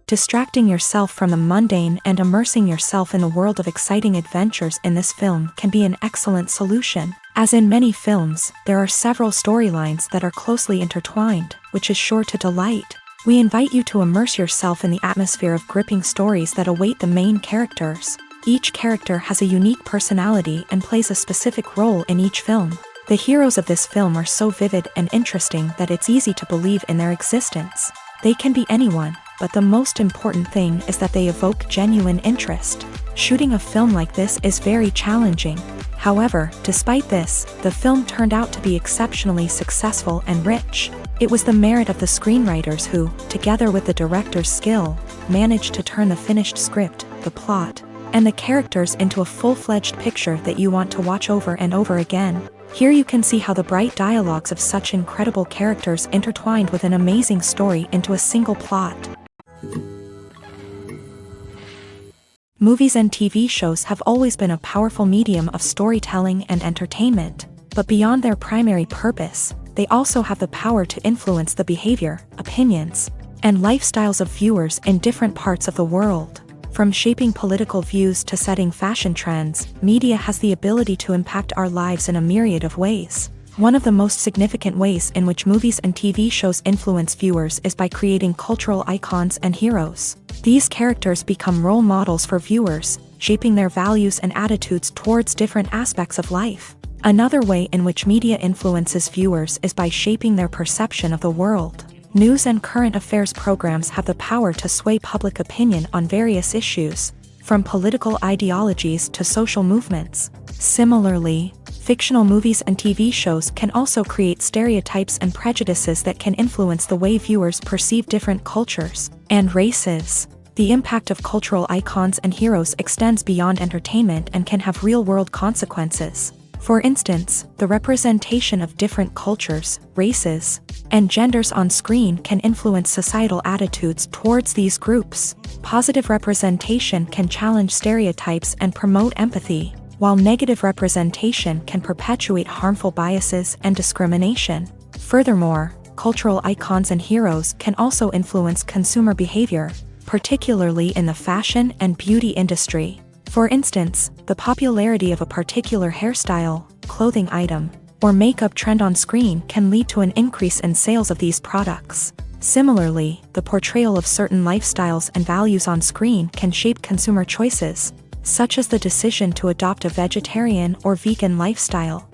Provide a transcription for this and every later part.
Distracting yourself from the mundane and immersing yourself in the world of exciting adventures in this film can be an excellent solution. As in many films, there are several storylines that are closely intertwined, which is sure to delight. We invite you to immerse yourself in the atmosphere of gripping stories that await the main characters. Each character has a unique personality and plays a specific role in each film. The heroes of this film are so vivid and interesting that it's easy to believe in their existence. They can be anyone, but the most important thing is that they evoke genuine interest. Shooting a film like this is very challenging. However, despite this, the film turned out to be exceptionally successful and rich. It was the merit of the screenwriters who, together with the director's skill, managed to turn the finished script, the plot, and the characters into a full-fledged picture that you want to watch over and over again. Here you can see how the bright dialogues of such incredible characters intertwined with an amazing story into a single plot. Movies and TV shows have always been a powerful medium of storytelling and entertainment, but beyond their primary purpose, they also have the power to influence the behavior, opinions, and lifestyles of viewers in different parts of the world. From shaping political views to setting fashion trends, media has the ability to impact our lives in a myriad of ways. One of the most significant ways in which movies and TV shows influence viewers is by creating cultural icons and heroes. These characters become role models for viewers, shaping their values and attitudes towards different aspects of life. Another way in which media influences viewers is by shaping their perception of the world. News and current affairs programs have the power to sway public opinion on various issues, from political ideologies to social movements. Similarly, fictional movies and TV shows can also create stereotypes and prejudices that can influence the way viewers perceive different cultures and races. The impact of cultural icons and heroes extends beyond entertainment and can have real-world consequences. For instance, the representation of different cultures, races, and genders on screen can influence societal attitudes towards these groups. Positive representation can challenge stereotypes and promote empathy, while negative representation can perpetuate harmful biases and discrimination. Furthermore, cultural icons and heroes can also influence consumer behavior, particularly in the fashion and beauty industry. For instance, the popularity of a particular hairstyle, clothing item, or makeup trend on screen can lead to an increase in sales of these products. Similarly, the portrayal of certain lifestyles and values on screen can shape consumer choices, such as the decision to adopt a vegetarian or vegan lifestyle.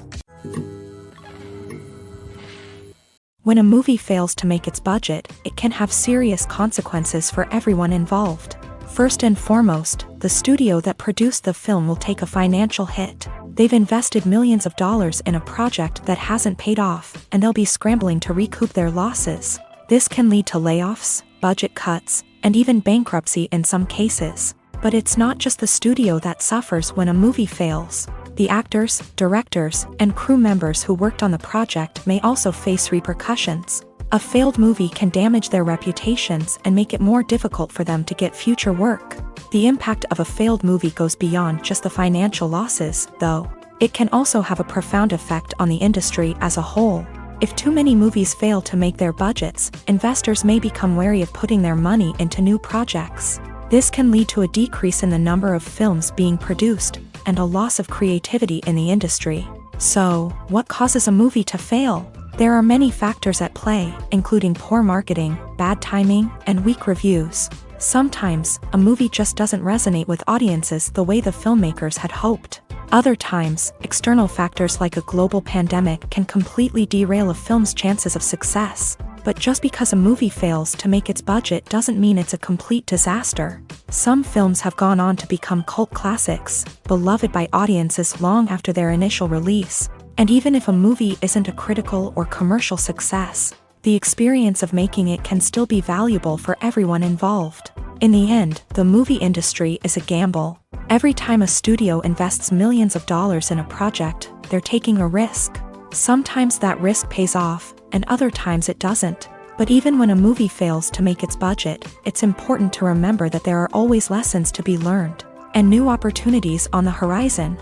When a movie fails to make its budget, it can have serious consequences for everyone involved. First and foremost, the studio that produced the film will take a financial hit. They've invested millions of dollars in a project that hasn't paid off, and they'll be scrambling to recoup their losses. This can lead to layoffs, budget cuts, and even bankruptcy in some cases. But it's not just the studio that suffers when a movie fails. The actors, directors, and crew members who worked on the project may also face repercussions. A failed movie can damage their reputations and make it more difficult for them to get future work. The impact of a failed movie goes beyond just the financial losses, though. It can also have a profound effect on the industry as a whole. If too many movies fail to make their budgets, investors may become wary of putting their money into new projects. This can lead to a decrease in the number of films being produced, and a loss of creativity in the industry. So, what causes a movie to fail? There are many factors at play, including poor marketing, bad timing, and weak reviews. Sometimes, a movie just doesn't resonate with audiences the way the filmmakers had hoped. Other times, external factors like a global pandemic can completely derail a film's chances of success. But just because a movie fails to make its budget doesn't mean it's a complete disaster. Some films have gone on to become cult classics, beloved by audiences long after their initial release. And even if a movie isn't a critical or commercial success, the experience of making it can still be valuable for everyone involved. In the end, the movie industry is a gamble. Every time a studio invests millions of dollars in a project, they're taking a risk. Sometimes that risk pays off, and other times it doesn't. But even when a movie fails to make its budget, it's important to remember that there are always lessons to be learned, and new opportunities on the horizon.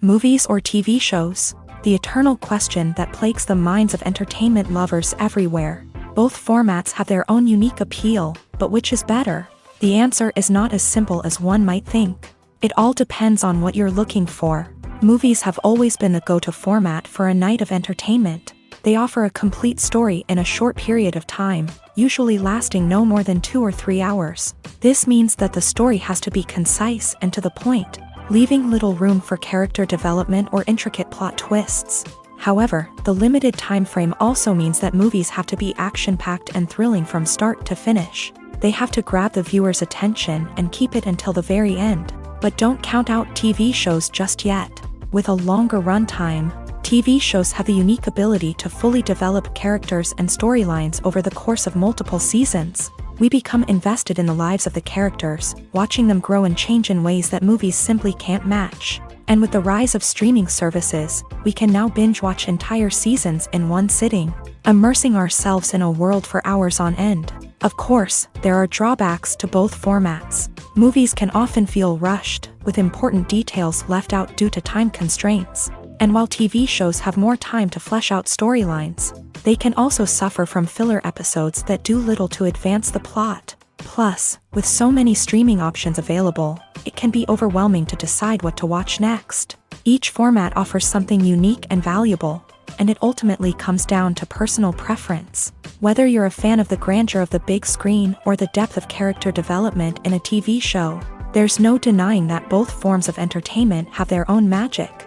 Movies or TV shows? The eternal question that plagues the minds of entertainment lovers everywhere. Both formats have their own unique appeal, but which is better? The answer is not as simple as one might think. It all depends on what you're looking for. Movies have always been the go-to format for a night of entertainment. They offer a complete story in a short period of time, usually lasting no more than 2 or 3 hours. This means that the story has to be concise and to the point, leaving little room for character development or intricate plot twists. However, the limited time frame also means that movies have to be action-packed and thrilling from start to finish. They have to grab the viewer's attention and keep it until the very end. But don't count out TV shows just yet. With a longer runtime, TV shows have the unique ability to fully develop characters and storylines over the course of multiple seasons. We become invested in the lives of the characters, watching them grow and change in ways that movies simply can't match. And with the rise of streaming services, we can now binge-watch entire seasons in one sitting, immersing ourselves in a world for hours on end. Of course, there are drawbacks to both formats. Movies can often feel rushed, with important details left out due to time constraints. And while TV shows have more time to flesh out storylines, they can also suffer from filler episodes that do little to advance the plot. Plus, with so many streaming options available, it can be overwhelming to decide what to watch next. Each format offers something unique and valuable, and it ultimately comes down to personal preference. Whether you're a fan of the grandeur of the big screen or the depth of character development in a TV show, there's no denying that both forms of entertainment have their own magic.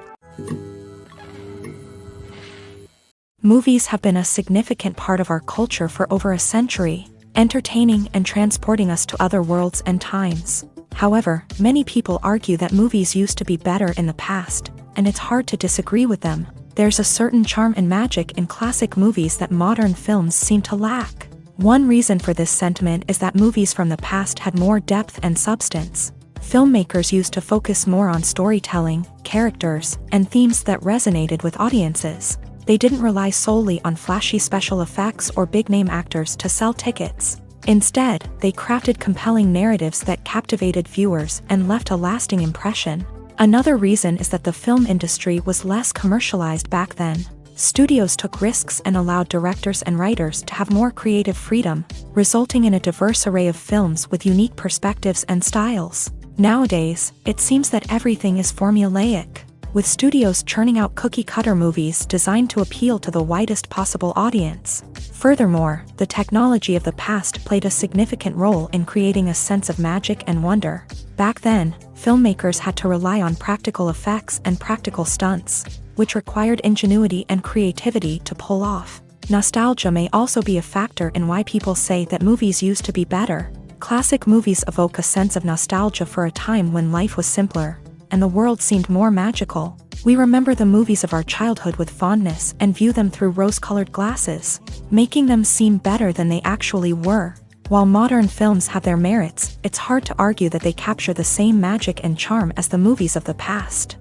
Movies have been a significant part of our culture for over a century, entertaining and transporting us to other worlds and times. However, many people argue that movies used to be better in the past, and it's hard to disagree with them. There's a certain charm and magic in classic movies that modern films seem to lack. One reason for this sentiment is that movies from the past had more depth and substance. Filmmakers used to focus more on storytelling, characters, and themes that resonated with audiences. They didn't rely solely on flashy special effects or big-name actors to sell tickets. Instead, they crafted compelling narratives that captivated viewers and left a lasting impression. Another reason is that the film industry was less commercialized back then. Studios took risks and allowed directors and writers to have more creative freedom, resulting in a diverse array of films with unique perspectives and styles. Nowadays, it seems that everything is formulaic, with studios churning out cookie-cutter movies designed to appeal to the widest possible audience. Furthermore, the technology of the past played a significant role in creating a sense of magic and wonder. Back then, filmmakers had to rely on practical effects and practical stunts, which required ingenuity and creativity to pull off. Nostalgia may also be a factor in why people say that movies used to be better. Classic movies evoke a sense of nostalgia for a time when life was simpler, and the world seemed more magical. We remember the movies of our childhood with fondness and view them through rose-colored glasses, making them seem better than they actually were. While modern films have their merits, it's hard to argue that they capture the same magic and charm as the movies of the past.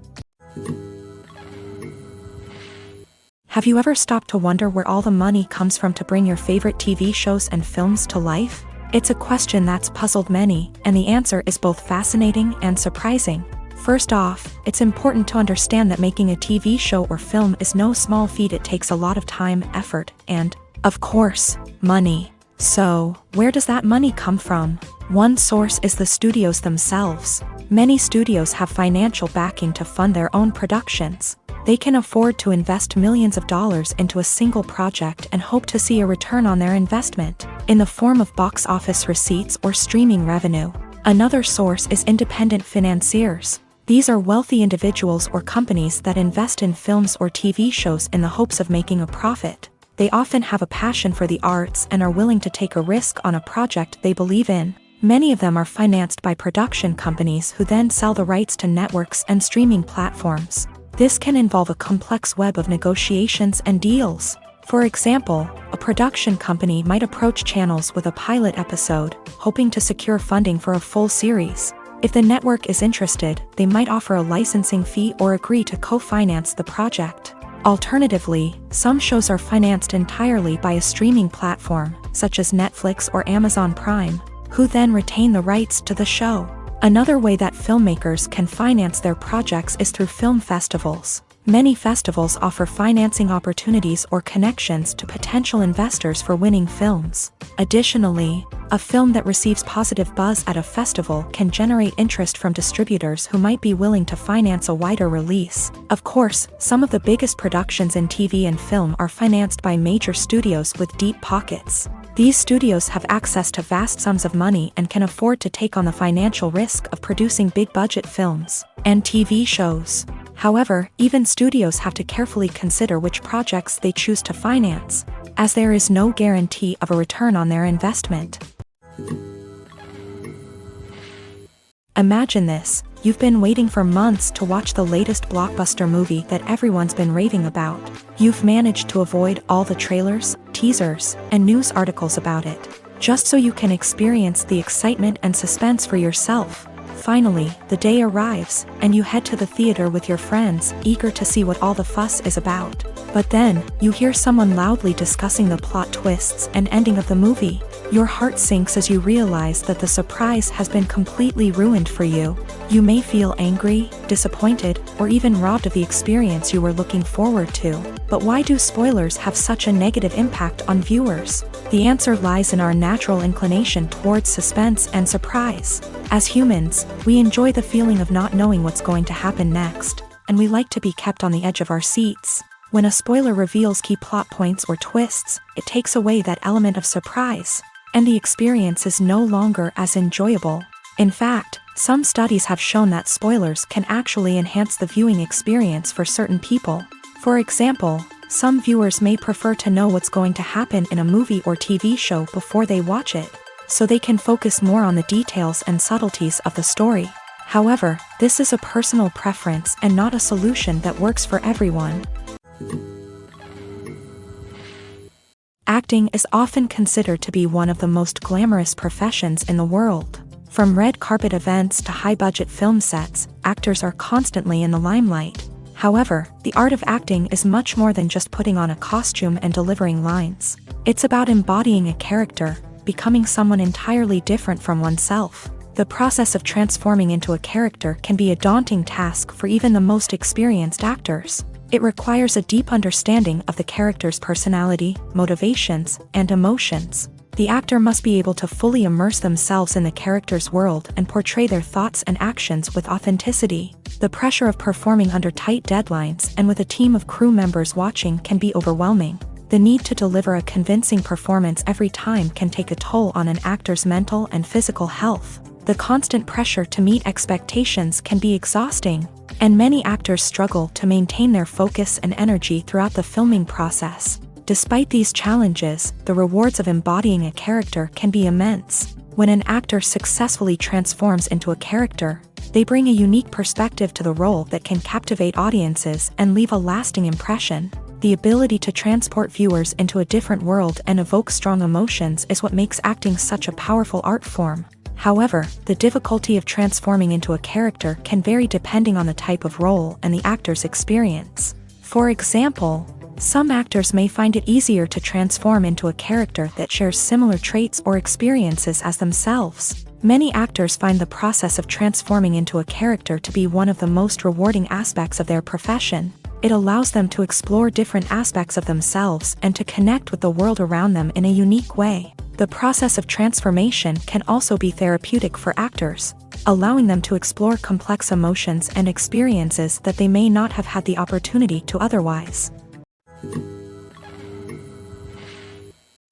Have you ever stopped to wonder where all the money comes from to bring your favorite TV shows and films to life? It's a question that's puzzled many, and the answer is both fascinating and surprising. First off, it's important to understand that making a TV show or film is no small feat. It takes a lot of time, effort, and, of course, money. So, where does that money come from? One source is the studios themselves. Many studios have financial backing to fund their own productions. They can afford to invest millions of dollars into a single project and hope to see a return on their investment, in the form of box office receipts or streaming revenue. Another source is independent financiers. These are wealthy individuals or companies that invest in films or TV shows in the hopes of making a profit. They often have a passion for the arts and are willing to take a risk on a project they believe in. Many of them are financed by production companies who then sell the rights to networks and streaming platforms. This can involve a complex web of negotiations and deals. For example, a production company might approach channels with a pilot episode, hoping to secure funding for a full series. If the network is interested, they might offer a licensing fee or agree to co-finance the project. Alternatively, some shows are financed entirely by a streaming platform, such as Netflix or Amazon Prime, who then retain the rights to the show. Another way that filmmakers can finance their projects is through film festivals. Many festivals offer financing opportunities or connections to potential investors for winning films. Additionally, a film that receives positive buzz at a festival can generate interest from distributors who might be willing to finance a wider release. Of course, some of the biggest productions in TV and film are financed by major studios with deep pockets. These studios have access to vast sums of money and can afford to take on the financial risk of producing big-budget films and TV shows. However, even studios have to carefully consider which projects they choose to finance, as there is no guarantee of a return on their investment. Imagine this: you've been waiting for months to watch the latest blockbuster movie that everyone's been raving about. You've managed to avoid all the trailers, teasers, and news articles about it, just so you can experience the excitement and suspense for yourself. Finally, the day arrives, and you head to the theater with your friends, eager to see what all the fuss is about. But then, you hear someone loudly discussing the plot twists and ending of the movie. Your heart sinks as you realize that the surprise has been completely ruined for you. You may feel angry, disappointed, or even robbed of the experience you were looking forward to. But why do spoilers have such a negative impact on viewers? The answer lies in our natural inclination towards suspense and surprise. As humans, we enjoy the feeling of not knowing what's going to happen next, and we like to be kept on the edge of our seats. When a spoiler reveals key plot points or twists, it takes away that element of surprise, and the experience is no longer as enjoyable. In fact, some studies have shown that spoilers can actually enhance the viewing experience for certain people. For example, some viewers may prefer to know what's going to happen in a movie or TV show before they watch it, so they can focus more on the details and subtleties of the story. However, this is a personal preference and not a solution that works for everyone. Acting is often considered to be one of the most glamorous professions in the world. From red carpet events to high-budget film sets, actors are constantly in the limelight. However, the art of acting is much more than just putting on a costume and delivering lines. It's about embodying a character, becoming someone entirely different from oneself. The process of transforming into a character can be a daunting task for even the most experienced actors. It requires a deep understanding of the character's personality, motivations, and emotions. The actor must be able to fully immerse themselves in the character's world and portray their thoughts and actions with authenticity. The pressure of performing under tight deadlines and with a team of crew members watching can be overwhelming. The need to deliver a convincing performance every time can take a toll on an actor's mental and physical health. The constant pressure to meet expectations can be exhausting, and many actors struggle to maintain their focus and energy throughout the filming process. Despite these challenges, the rewards of embodying a character can be immense. When an actor successfully transforms into a character, they bring a unique perspective to the role that can captivate audiences and leave a lasting impression. The ability to transport viewers into a different world and evoke strong emotions is what makes acting such a powerful art form. However, the difficulty of transforming into a character can vary depending on the type of role and the actor's experience. For example, some actors may find it easier to transform into a character that shares similar traits or experiences as themselves. Many actors find the process of transforming into a character to be one of the most rewarding aspects of their profession. It allows them to explore different aspects of themselves and to connect with the world around them in a unique way. The process of transformation can also be therapeutic for actors, allowing them to explore complex emotions and experiences that they may not have had the opportunity to otherwise.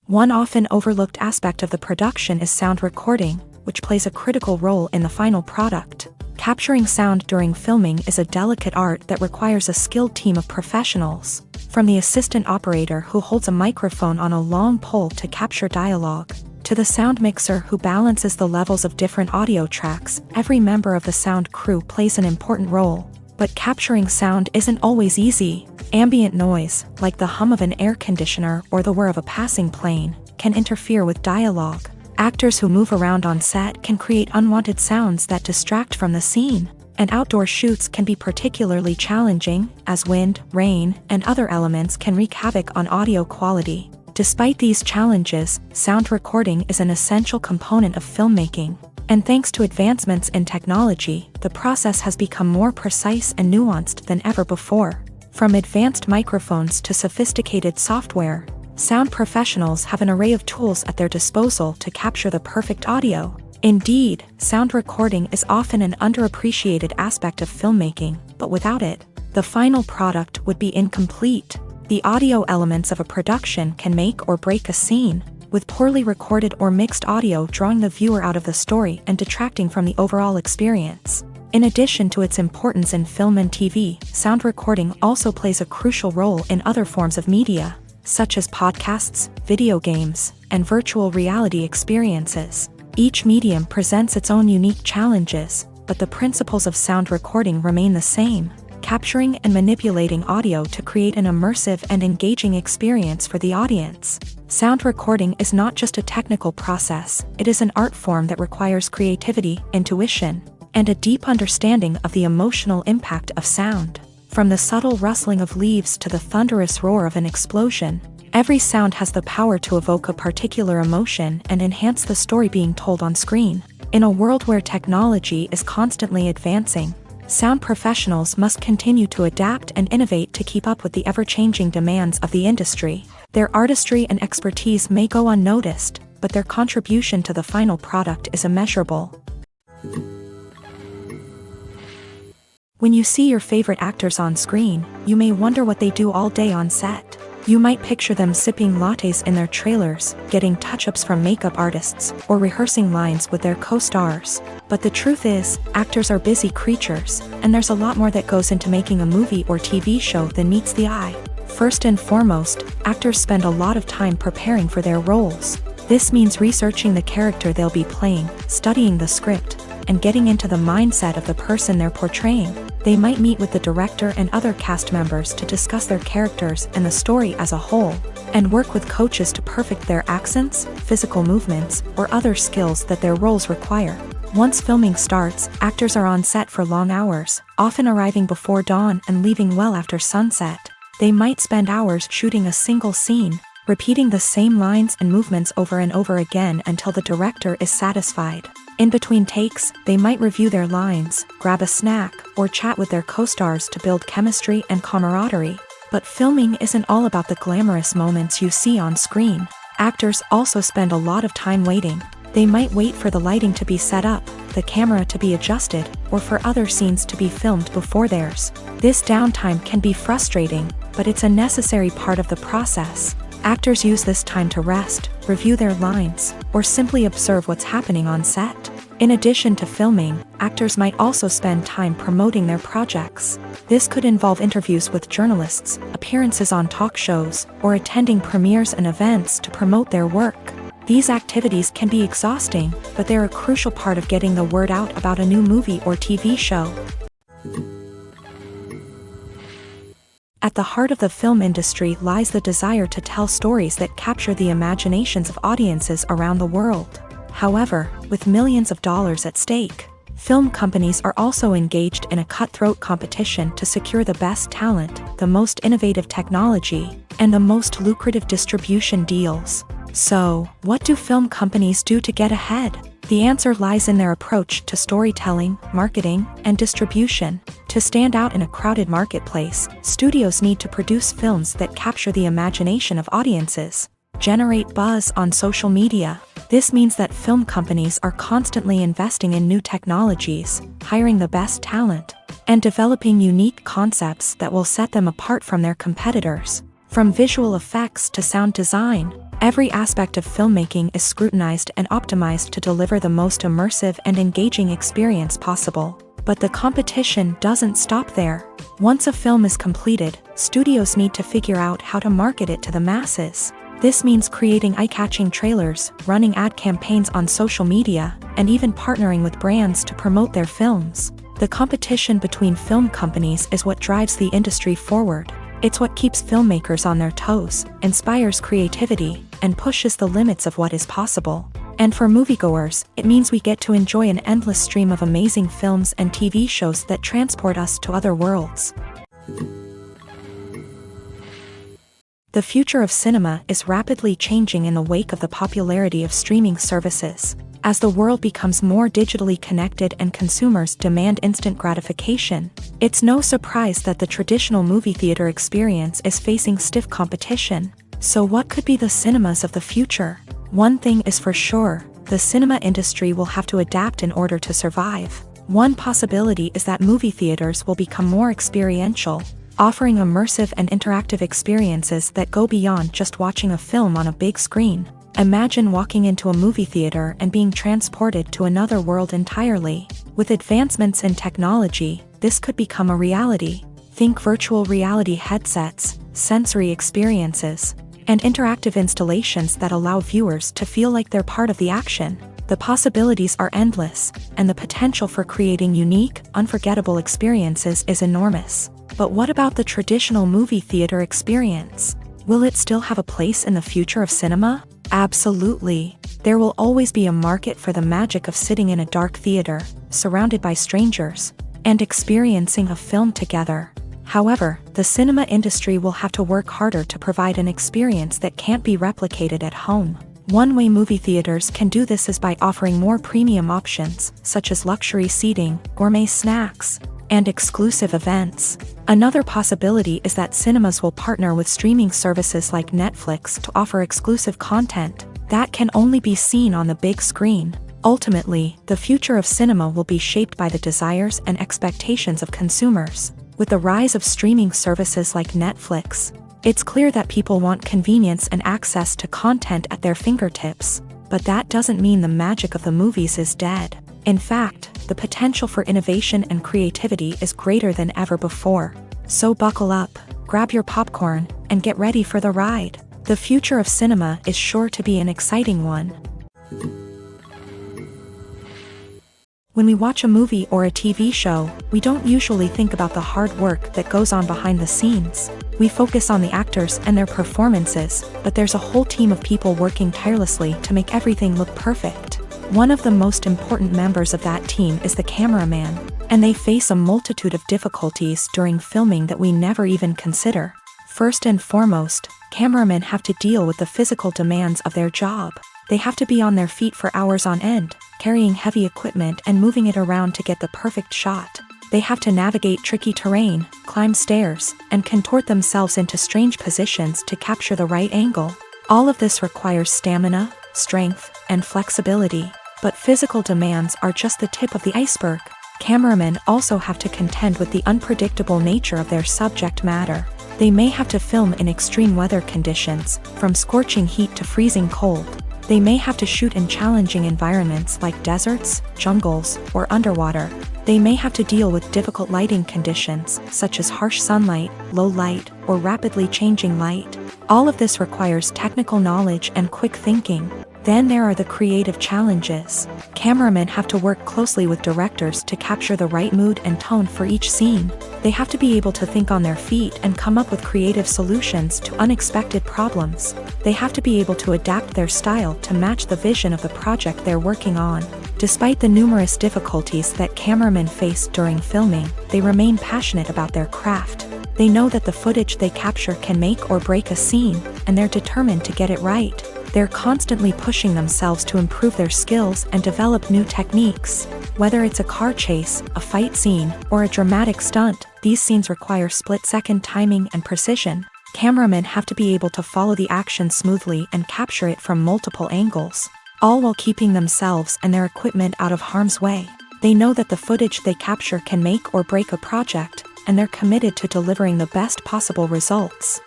One often overlooked aspect of the production is sound recording, which plays a critical role in the final product. Capturing sound during filming is a delicate art that requires a skilled team of professionals. From the assistant operator who holds a microphone on a long pole to capture dialogue, to the sound mixer who balances the levels of different audio tracks, every member of the sound crew plays an important role. But capturing sound isn't always easy. Ambient noise, like the hum of an air conditioner or the whir of a passing plane, can interfere with dialogue. Actors who move around on set can create unwanted sounds that distract from the scene, and outdoor shoots can be particularly challenging, as wind, rain, and other elements can wreak havoc on audio quality. Despite these challenges, sound recording is an essential component of filmmaking, and thanks to advancements in technology, the process has become more precise and nuanced than ever before. From advanced microphones to sophisticated software, sound professionals have an array of tools at their disposal to capture the perfect audio. Indeed, sound recording is often an underappreciated aspect of filmmaking, but without it, the final product would be incomplete. The audio elements of a production can make or break a scene, with poorly recorded or mixed audio drawing the viewer out of the story and detracting from the overall experience. In addition to its importance in film and TV, sound recording also plays a crucial role in other forms of media, such as podcasts, video games, and virtual reality experiences. Each medium presents its own unique challenges, but the principles of sound recording remain the same: capturing and manipulating audio to create an immersive and engaging experience for the audience. Sound recording is not just a technical process, it is an art form that requires creativity, intuition, and a deep understanding of the emotional impact of sound. From the subtle rustling of leaves to the thunderous roar of an explosion, every sound has the power to evoke a particular emotion and enhance the story being told on screen. In a world where technology is constantly advancing, sound professionals must continue to adapt and innovate to keep up with the ever-changing demands of the industry. Their artistry and expertise may go unnoticed, but their contribution to the final product is immeasurable. When you see your favorite actors on screen, you may wonder what they do all day on set. You might picture them sipping lattes in their trailers, getting touch-ups from makeup artists, or rehearsing lines with their co-stars. But the truth is, actors are busy creatures, and there's a lot more that goes into making a movie or TV show than meets the eye. First and foremost, actors spend a lot of time preparing for their roles. This means researching the character they'll be playing, studying the script, and getting into the mindset of the person they're portraying. They might meet with the director and other cast members to discuss their characters and the story as a whole, and work with coaches to perfect their accents, physical movements, or other skills that their roles require. Once filming starts, actors are on set for long hours, often arriving before dawn and leaving well after sunset. They might spend hours shooting a single scene, repeating the same lines and movements over and over again until the director is satisfied. In between takes, they might review their lines, grab a snack, or chat with their co-stars to build chemistry and camaraderie. But filming isn't all about the glamorous moments you see on screen. Actors also spend a lot of time waiting. They might wait for the lighting to be set up, the camera to be adjusted, or for other scenes to be filmed before theirs. This downtime can be frustrating, but it's a necessary part of the process. Actors use this time to rest, review their lines, or simply observe what's happening on set. In addition to filming, actors might also spend time promoting their projects. This could involve interviews with journalists, appearances on talk shows, or attending premieres and events to promote their work. These activities can be exhausting, but they're a crucial part of getting the word out about a new movie or TV show. At the heart of the film industry lies the desire to tell stories that capture the imaginations of audiences around the world. However, with millions of dollars at stake, film companies are also engaged in a cutthroat competition to secure the best talent, the most innovative technology, and the most lucrative distribution deals. So, what do film companies do to get ahead? The answer lies in their approach to storytelling, marketing, and distribution. To stand out in a crowded marketplace, studios need to produce films that capture the imagination of audiences, generate buzz on social media. This means that film companies are constantly investing in new technologies, hiring the best talent, and developing unique concepts that will set them apart from their competitors. From visual effects to sound design, every aspect of filmmaking is scrutinized and optimized to deliver the most immersive and engaging experience possible. But the competition doesn't stop there. Once a film is completed, studios need to figure out how to market it to the masses. This means creating eye-catching trailers, running ad campaigns on social media, and even partnering with brands to promote their films. The competition between film companies is what drives the industry forward. It's what keeps filmmakers on their toes, inspires creativity, and pushes the limits of what is possible. And for moviegoers, it means we get to enjoy an endless stream of amazing films and TV shows that transport us to other worlds. The future of cinema is rapidly changing in the wake of the popularity of streaming services. As the world becomes more digitally connected and consumers demand instant gratification, it's no surprise that the traditional movie theater experience is facing stiff competition. So what could be the cinemas of the future? One thing is for sure, the cinema industry will have to adapt in order to survive. One possibility is that movie theaters will become more experiential, offering immersive and interactive experiences that go beyond just watching a film on a big screen. Imagine walking into a movie theater and being transported to another world entirely. With advancements in technology, this could become a reality. Think virtual reality headsets, sensory experiences, and interactive installations that allow viewers to feel like they're part of the action. The possibilities are endless, and the potential for creating unique, unforgettable experiences is enormous. But what about the traditional movie theater experience? Will it still have a place in the future of cinema? Absolutely. There will always be a market for the magic of sitting in a dark theater, surrounded by strangers, and experiencing a film together. However, the cinema industry will have to work harder to provide an experience that can't be replicated at home. One way movie theaters can do this is by offering more premium options, such as luxury seating, gourmet snacks, and exclusive events. Another possibility is that cinemas will partner with streaming services like Netflix to offer exclusive content that can only be seen on the big screen. Ultimately, the future of cinema will be shaped by the desires and expectations of consumers. With the rise of streaming services like Netflix, it's clear that people want convenience and access to content at their fingertips. But that doesn't mean the magic of the movies is dead. In fact, the potential for innovation and creativity is greater than ever before. So buckle up, grab your popcorn, and get ready for the ride. The future of cinema is sure to be an exciting one. When we watch a movie or a TV show, we don't usually think about the hard work that goes on behind the scenes. We focus on the actors and their performances, but there's a whole team of people working tirelessly to make everything look perfect. One of the most important members of that team is the cameraman, and they face a multitude of difficulties during filming that we never even consider. First and foremost, cameramen have to deal with the physical demands of their job. They have to be on their feet for hours on end, carrying heavy equipment and moving it around to get the perfect shot. They have to navigate tricky terrain, climb stairs, and contort themselves into strange positions to capture the right angle. All of this requires stamina, strength, and flexibility. But physical demands are just the tip of the iceberg. Cameramen also have to contend with the unpredictable nature of their subject matter. They may have to film in extreme weather conditions, from scorching heat to freezing cold. They may have to shoot in challenging environments like deserts, jungles, or underwater. They may have to deal with difficult lighting conditions, such as harsh sunlight, low light, or rapidly changing light. All of this requires technical knowledge and quick thinking. Then there are the creative challenges. Cameramen have to work closely with directors to capture the right mood and tone for each scene. They have to be able to think on their feet and come up with creative solutions to unexpected problems. They have to be able to adapt their style to match the vision of the project they're working on. Despite the numerous difficulties that cameramen face during filming, they remain passionate about their craft. They know that the footage they capture can make or break a scene, and they're determined to get it right. They're constantly pushing themselves to improve their skills and develop new techniques. Whether it's a car chase, a fight scene, or a dramatic stunt, these scenes require split-second timing and precision. Cameramen have to be able to follow the action smoothly and capture it from multiple angles, all while keeping themselves and their equipment out of harm's way. They know that the footage they capture can make or break a project, and they're committed to delivering the best possible results.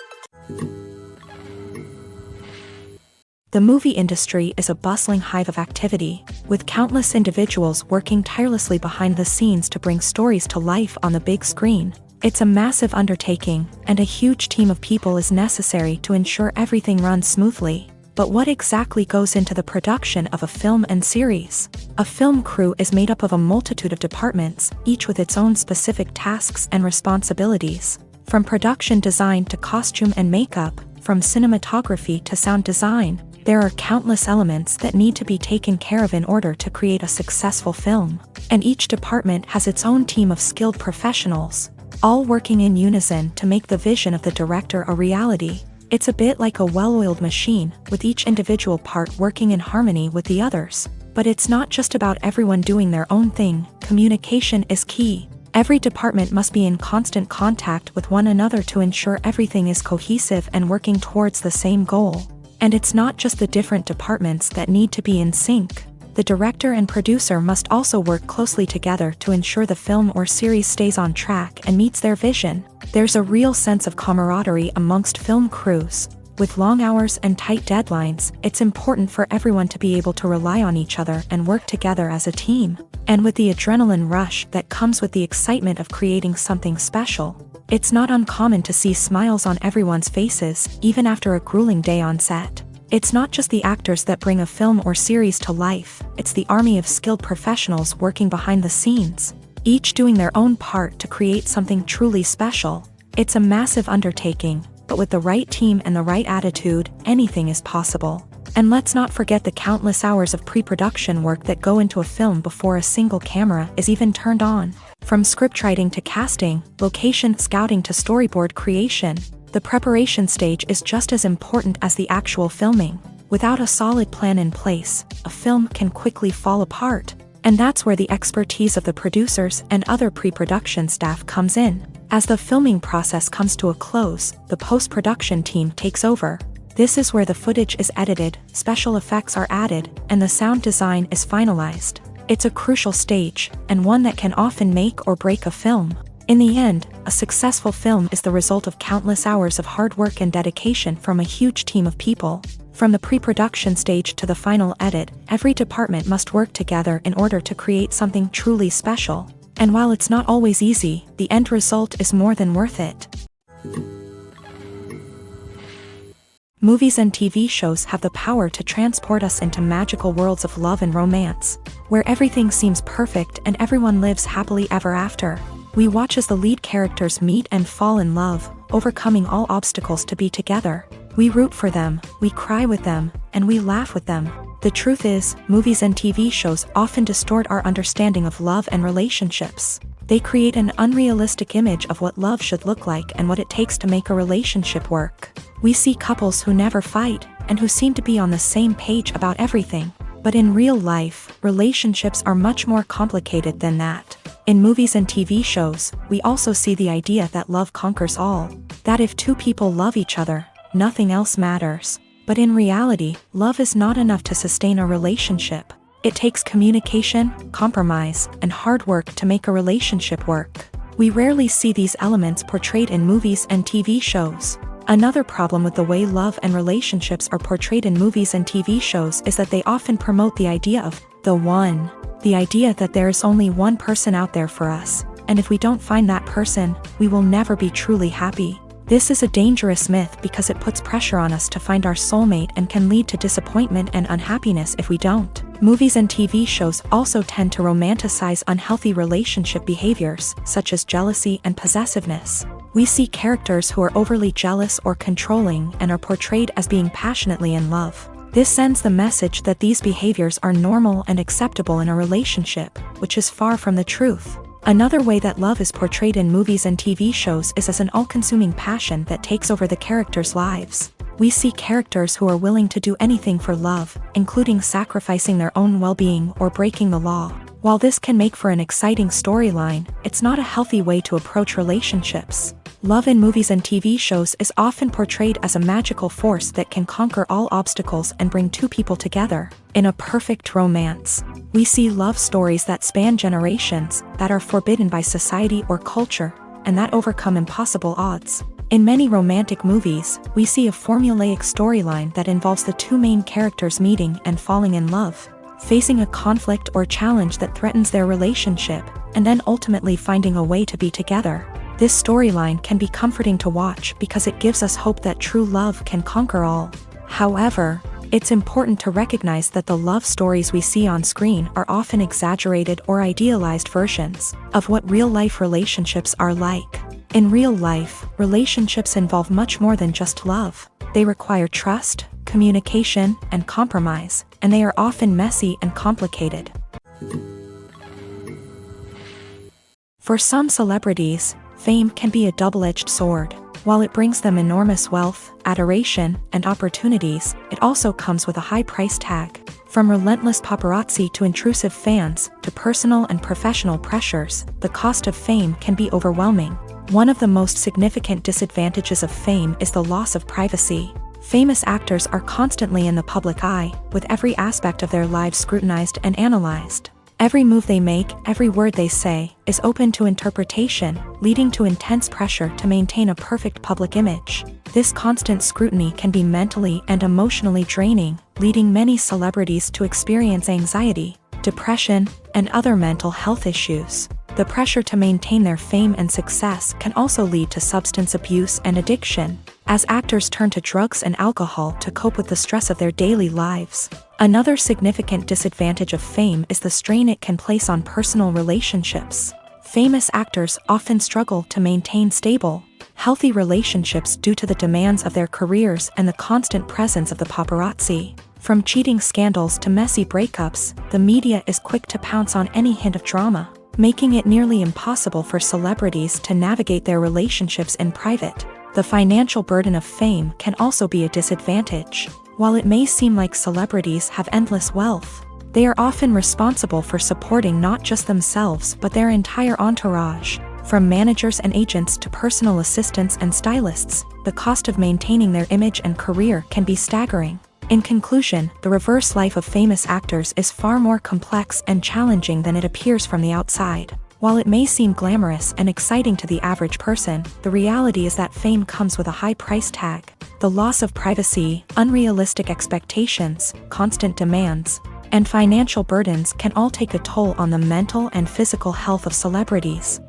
The movie industry is a bustling hive of activity, with countless individuals working tirelessly behind the scenes to bring stories to life on the big screen. It's a massive undertaking, and a huge team of people is necessary to ensure everything runs smoothly. But what exactly goes into the production of a film and series? A film crew is made up of a multitude of departments, each with its own specific tasks and responsibilities. From production design to costume and makeup, from cinematography to sound design, there are countless elements that need to be taken care of in order to create a successful film. And each department has its own team of skilled professionals, all working in unison to make the vision of the director a reality. It's a bit like a well-oiled machine, with each individual part working in harmony with the others. But it's not just about everyone doing their own thing, communication is key. Every department must be in constant contact with one another to ensure everything is cohesive and working towards the same goal. And it's not just the different departments that need to be in sync. The director and producer must also work closely together to ensure the film or series stays on track and meets their vision. There's a real sense of camaraderie amongst film crews. With long hours and tight deadlines, it's important for everyone to be able to rely on each other and work together as a team. And with the adrenaline rush that comes with the excitement of creating something special, it's not uncommon to see smiles on everyone's faces, even after a grueling day on set. It's not just the actors that bring a film or series to life, it's the army of skilled professionals working behind the scenes, each doing their own part to create something truly special. It's a massive undertaking, but with the right team and the right attitude, anything is possible. And let's not forget the countless hours of pre-production work that go into a film before a single camera is even turned on. From scriptwriting to casting, location scouting to storyboard creation, the preparation stage is just as important as the actual filming. Without a solid plan in place, a film can quickly fall apart. And that's where the expertise of the producers and other pre-production staff comes in. As the filming process comes to a close, the post-production team takes over. This is where the footage is edited, special effects are added, and the sound design is finalized. It's a crucial stage, and one that can often make or break a film. In the end, a successful film is the result of countless hours of hard work and dedication from a huge team of people. From the pre-production stage to the final edit, every department must work together in order to create something truly special. And while it's not always easy, the end result is more than worth it. Movies and TV shows have the power to transport us into magical worlds of love and romance, where everything seems perfect and everyone lives happily ever after. We watch as the lead characters meet and fall in love, overcoming all obstacles to be together. We root for them, we cry with them, and we laugh with them. The truth is, movies and TV shows often distort our understanding of love and relationships. They create an unrealistic image of what love should look like and what it takes to make a relationship work. We see couples who never fight, and who seem to be on the same page about everything. But in real life, relationships are much more complicated than that. In movies and TV shows, we also see the idea that love conquers all. That if two people love each other, nothing else matters. But in reality, love is not enough to sustain a relationship. It takes communication, compromise, and hard work to make a relationship work. We rarely see these elements portrayed in movies and TV shows. Another problem with the way love and relationships are portrayed in movies and TV shows is that they often promote the idea of the one. The idea that there is only one person out there for us, and if we don't find that person, we will never be truly happy. This is a dangerous myth because it puts pressure on us to find our soulmate and can lead to disappointment and unhappiness if we don't. Movies and TV shows also tend to romanticize unhealthy relationship behaviors, such as jealousy and possessiveness. We see characters who are overly jealous or controlling and are portrayed as being passionately in love. This sends the message that these behaviors are normal and acceptable in a relationship, which is far from the truth. Another way that love is portrayed in movies and TV shows is as an all-consuming passion that takes over the characters' lives. We see characters who are willing to do anything for love, including sacrificing their own well-being or breaking the law. While this can make for an exciting storyline, it's not a healthy way to approach relationships. Love in movies and TV shows is often portrayed as a magical force that can conquer all obstacles and bring two people together. In a perfect romance, we see love stories that span generations, that are forbidden by society or culture, and that overcome impossible odds. In many romantic movies, we see a formulaic storyline that involves the two main characters meeting and falling in love, facing a conflict or challenge that threatens their relationship, and then ultimately finding a way to be together. This storyline can be comforting to watch because it gives us hope that true love can conquer all. However, it's important to recognize that the love stories we see on screen are often exaggerated or idealized versions of what real-life relationships are like. In real life, relationships involve much more than just love. They require trust, communication, and compromise, and they are often messy and complicated. For some celebrities, fame can be a double-edged sword. While it brings them enormous wealth, adoration, and opportunities, it also comes with a high price tag. From relentless paparazzi to intrusive fans, to personal and professional pressures, the cost of fame can be overwhelming. One of the most significant disadvantages of fame is the loss of privacy. Famous actors are constantly in the public eye, with every aspect of their lives scrutinized and analyzed. Every move they make, every word they say, is open to interpretation, leading to intense pressure to maintain a perfect public image. This constant scrutiny can be mentally and emotionally draining, leading many celebrities to experience anxiety, depression, and other mental health issues. The pressure to maintain their fame and success can also lead to substance abuse and addiction, as actors turn to drugs and alcohol to cope with the stress of their daily lives. Another significant disadvantage of fame is the strain it can place on personal relationships. Famous actors often struggle to maintain stable, healthy relationships due to the demands of their careers and the constant presence of the paparazzi. From cheating scandals to messy breakups, the media is quick to pounce on any hint of drama, making it nearly impossible for celebrities to navigate their relationships in private. The financial burden of fame can also be a disadvantage. While it may seem like celebrities have endless wealth, they are often responsible for supporting not just themselves but their entire entourage. From managers and agents to personal assistants and stylists, the cost of maintaining their image and career can be staggering. In conclusion, the reverse life of famous actors is far more complex and challenging than it appears from the outside. While it may seem glamorous and exciting to the average person, the reality is that fame comes with a high price tag. The loss of privacy, unrealistic expectations, constant demands, and financial burdens can all take a toll on the mental and physical health of celebrities.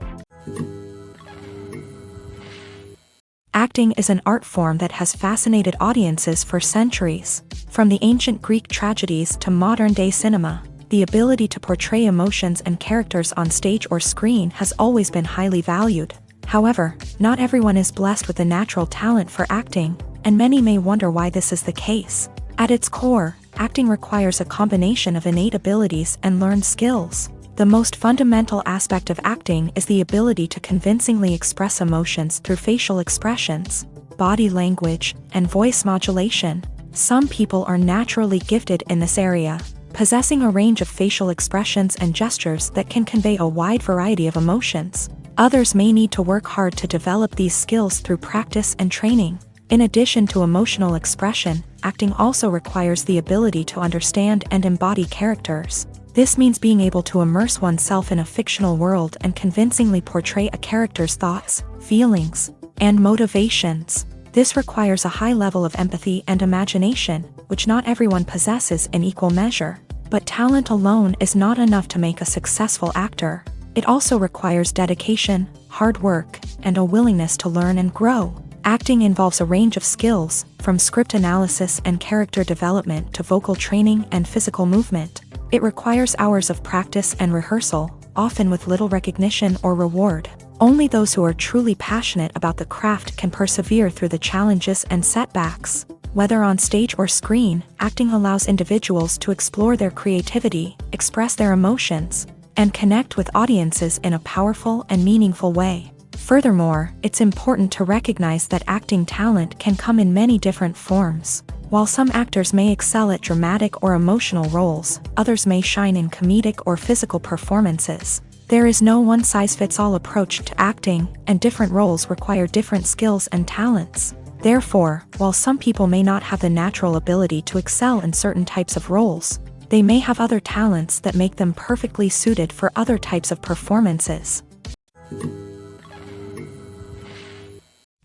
Acting is an art form that has fascinated audiences for centuries. From the ancient Greek tragedies to modern-day cinema, the ability to portray emotions and characters on stage or screen has always been highly valued. However, not everyone is blessed with the natural talent for acting, and many may wonder why this is the case. At its core, acting requires a combination of innate abilities and learned skills. The most fundamental aspect of acting is the ability to convincingly express emotions through facial expressions, body language, and voice modulation. Some people are naturally gifted in this area, possessing a range of facial expressions and gestures that can convey a wide variety of emotions. Others may need to work hard to develop these skills through practice and training. In addition to emotional expression, acting also requires the ability to understand and embody characters. This means being able to immerse oneself in a fictional world and convincingly portray a character's thoughts, feelings, and motivations. This requires a high level of empathy and imagination, which not everyone possesses in equal measure. But talent alone is not enough to make a successful actor. It also requires dedication, hard work, and a willingness to learn and grow. Acting involves a range of skills, from script analysis and character development to vocal training and physical movement. It requires hours of practice and rehearsal, often with little recognition or reward. Only those who are truly passionate about the craft can persevere through the challenges and setbacks. Whether on stage or screen, acting allows individuals to explore their creativity, express their emotions, and connect with audiences in a powerful and meaningful way. Furthermore, it's important to recognize that acting talent can come in many different forms. While some actors may excel at dramatic or emotional roles, others may shine in comedic or physical performances. There is no one-size-fits-all approach to acting, and different roles require different skills and talents. Therefore, while some people may not have the natural ability to excel in certain types of roles, they may have other talents that make them perfectly suited for other types of performances.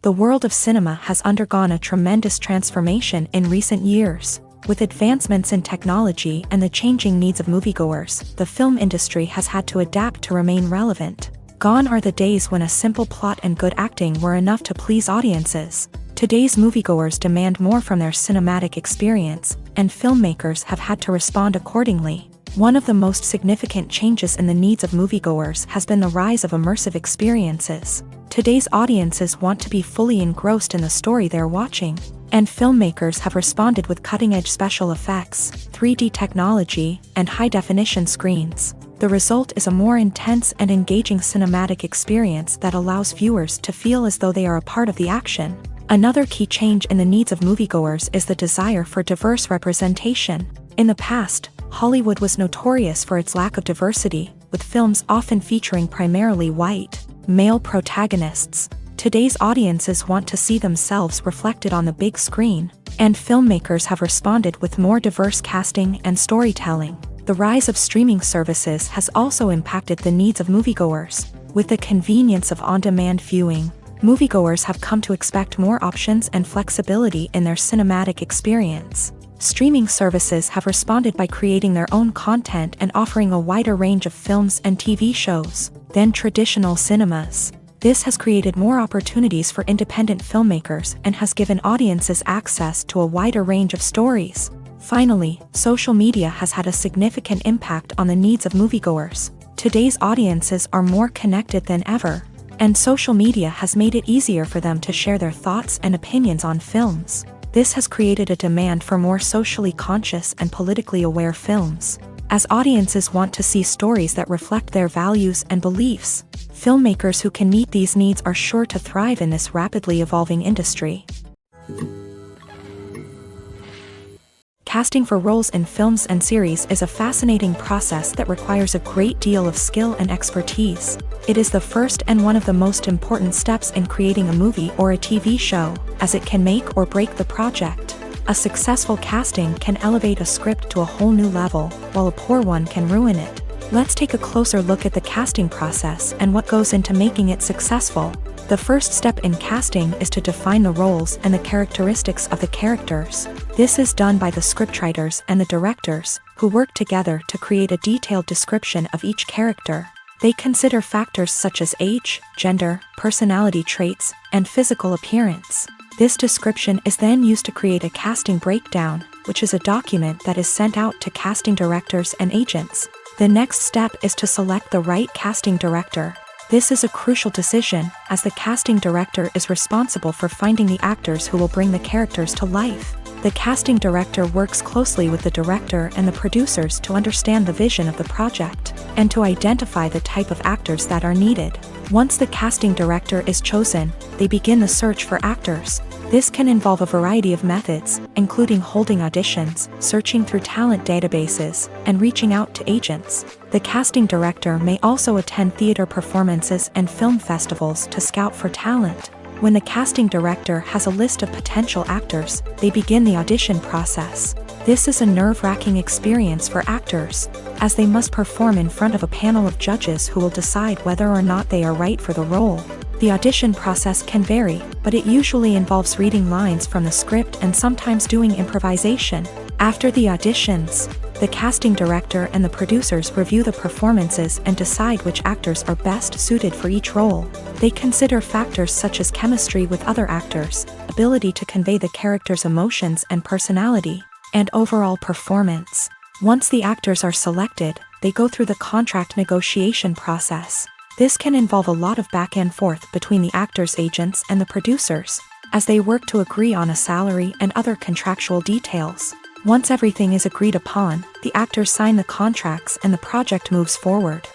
The world of cinema has undergone a tremendous transformation in recent years. With advancements in technology and the changing needs of moviegoers, the film industry has had to adapt to remain relevant. Gone are the days when a simple plot and good acting were enough to please audiences. Today's moviegoers demand more from their cinematic experience, and filmmakers have had to respond accordingly. One of the most significant changes in the needs of moviegoers has been the rise of immersive experiences. Today's audiences want to be fully engrossed in the story they're watching, and filmmakers have responded with cutting-edge special effects, 3D technology, and high-definition screens. The result is a more intense and engaging cinematic experience that allows viewers to feel as though they are a part of the action. Another key change in the needs of moviegoers is the desire for diverse representation. In the past, Hollywood was notorious for its lack of diversity, with films often featuring primarily white, male protagonists. Today's audiences want to see themselves reflected on the big screen, and filmmakers have responded with more diverse casting and storytelling. The rise of streaming services has also impacted the needs of moviegoers. With the convenience of on-demand viewing, moviegoers have come to expect more options and flexibility in their cinematic experience. Streaming services have responded by creating their own content and offering a wider range of films and TV shows than traditional cinemas. This has created more opportunities for independent filmmakers and has given audiences access to a wider range of stories. Finally, social media has had a significant impact on the needs of moviegoers. Today's audiences are more connected than ever, and social media has made it easier for them to share their thoughts and opinions on films. This has created a demand for more socially conscious and politically aware films. As audiences want to see stories that reflect their values and beliefs, filmmakers who can meet these needs are sure to thrive in this rapidly evolving industry. Casting for roles in films and series is a fascinating process that requires a great deal of skill and expertise. It is the first and one of the most important steps in creating a movie or a TV show, as it can make or break the project. A successful casting can elevate a script to a whole new level, while a poor one can ruin it. Let's take a closer look at the casting process and what goes into making it successful. The first step in casting is to define the roles and the characteristics of the characters. This is done by the scriptwriters and the directors, who work together to create a detailed description of each character. They consider factors such as age, gender, personality traits, and physical appearance. This description is then used to create a casting breakdown, which is a document that is sent out to casting directors and agents. The next step is to select the right casting director. This is a crucial decision, as the casting director is responsible for finding the actors who will bring the characters to life. The casting director works closely with the director and the producers to understand the vision of the project, and to identify the type of actors that are needed. Once the casting director is chosen, they begin the search for actors. This can involve a variety of methods, including holding auditions, searching through talent databases, and reaching out to agents. The casting director may also attend theater performances and film festivals to scout for talent. When the casting director has a list of potential actors, they begin the audition process. This is a nerve-wracking experience for actors, as they must perform in front of a panel of judges who will decide whether or not they are right for the role. The audition process can vary, but it usually involves reading lines from the script and sometimes doing improvisation. After the auditions, the casting director and the producers review the performances and decide which actors are best suited for each role. They consider factors such as chemistry with other actors, ability to convey the character's emotions and personality, and overall performance. Once the actors are selected, they go through the contract negotiation process. This can involve a lot of back and forth between the actors' agents and the producers, as they work to agree on a salary and other contractual details. Once everything is agreed upon, the actors sign the contracts and the project moves forward.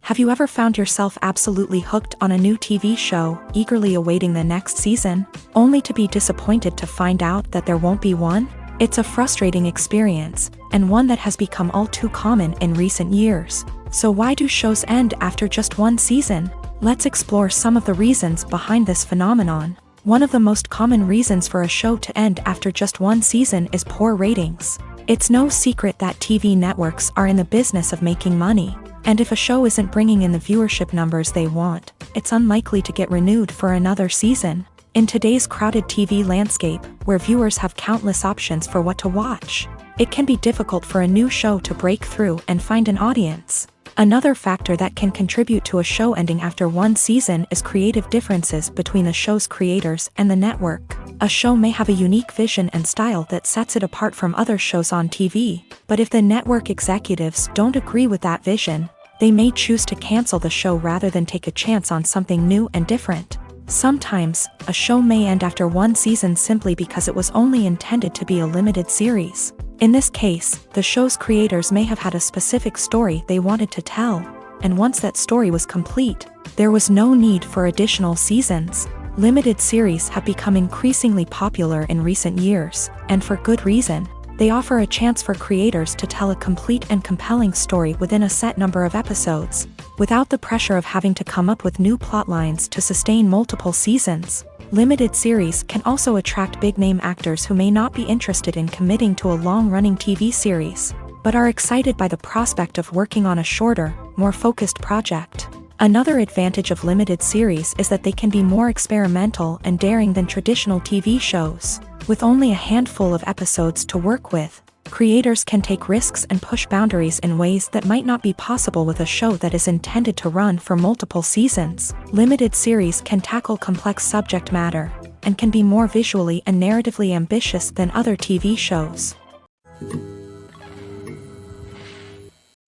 Have you ever found yourself absolutely hooked on a new TV show, eagerly awaiting the next season, only to be disappointed to find out that there won't be one? It's a frustrating experience, and one that has become all too common in recent years. So why do shows end after just one season? Let's explore some of the reasons behind this phenomenon. One of the most common reasons for a show to end after just one season is poor ratings. It's no secret that TV networks are in the business of making money, and if a show isn't bringing in the viewership numbers they want, it's unlikely to get renewed for another season. In today's crowded TV landscape, where viewers have countless options for what to watch, it can be difficult for a new show to break through and find an audience. Another factor that can contribute to a show ending after one season is creative differences between the show's creators and the network. A show may have a unique vision and style that sets it apart from other shows on TV, but if the network executives don't agree with that vision, they may choose to cancel the show rather than take a chance on something new and different. Sometimes, a show may end after one season simply because it was only intended to be a limited series. In this case, the show's creators may have had a specific story they wanted to tell, and once that story was complete, there was no need for additional seasons. Limited series have become increasingly popular in recent years, and for good reason. They offer a chance for creators to tell a complete and compelling story within a set number of episodes, without the pressure of having to come up with new plotlines to sustain multiple seasons. Limited series can also attract big-name actors who may not be interested in committing to a long-running TV series, but are excited by the prospect of working on a shorter, more focused project. Another advantage of limited series is that they can be more experimental and daring than traditional TV shows. With only a handful of episodes to work with, creators can take risks and push boundaries in ways that might not be possible with a show that is intended to run for multiple seasons. Limited series can tackle complex subject matter, and can be more visually and narratively ambitious than other TV shows.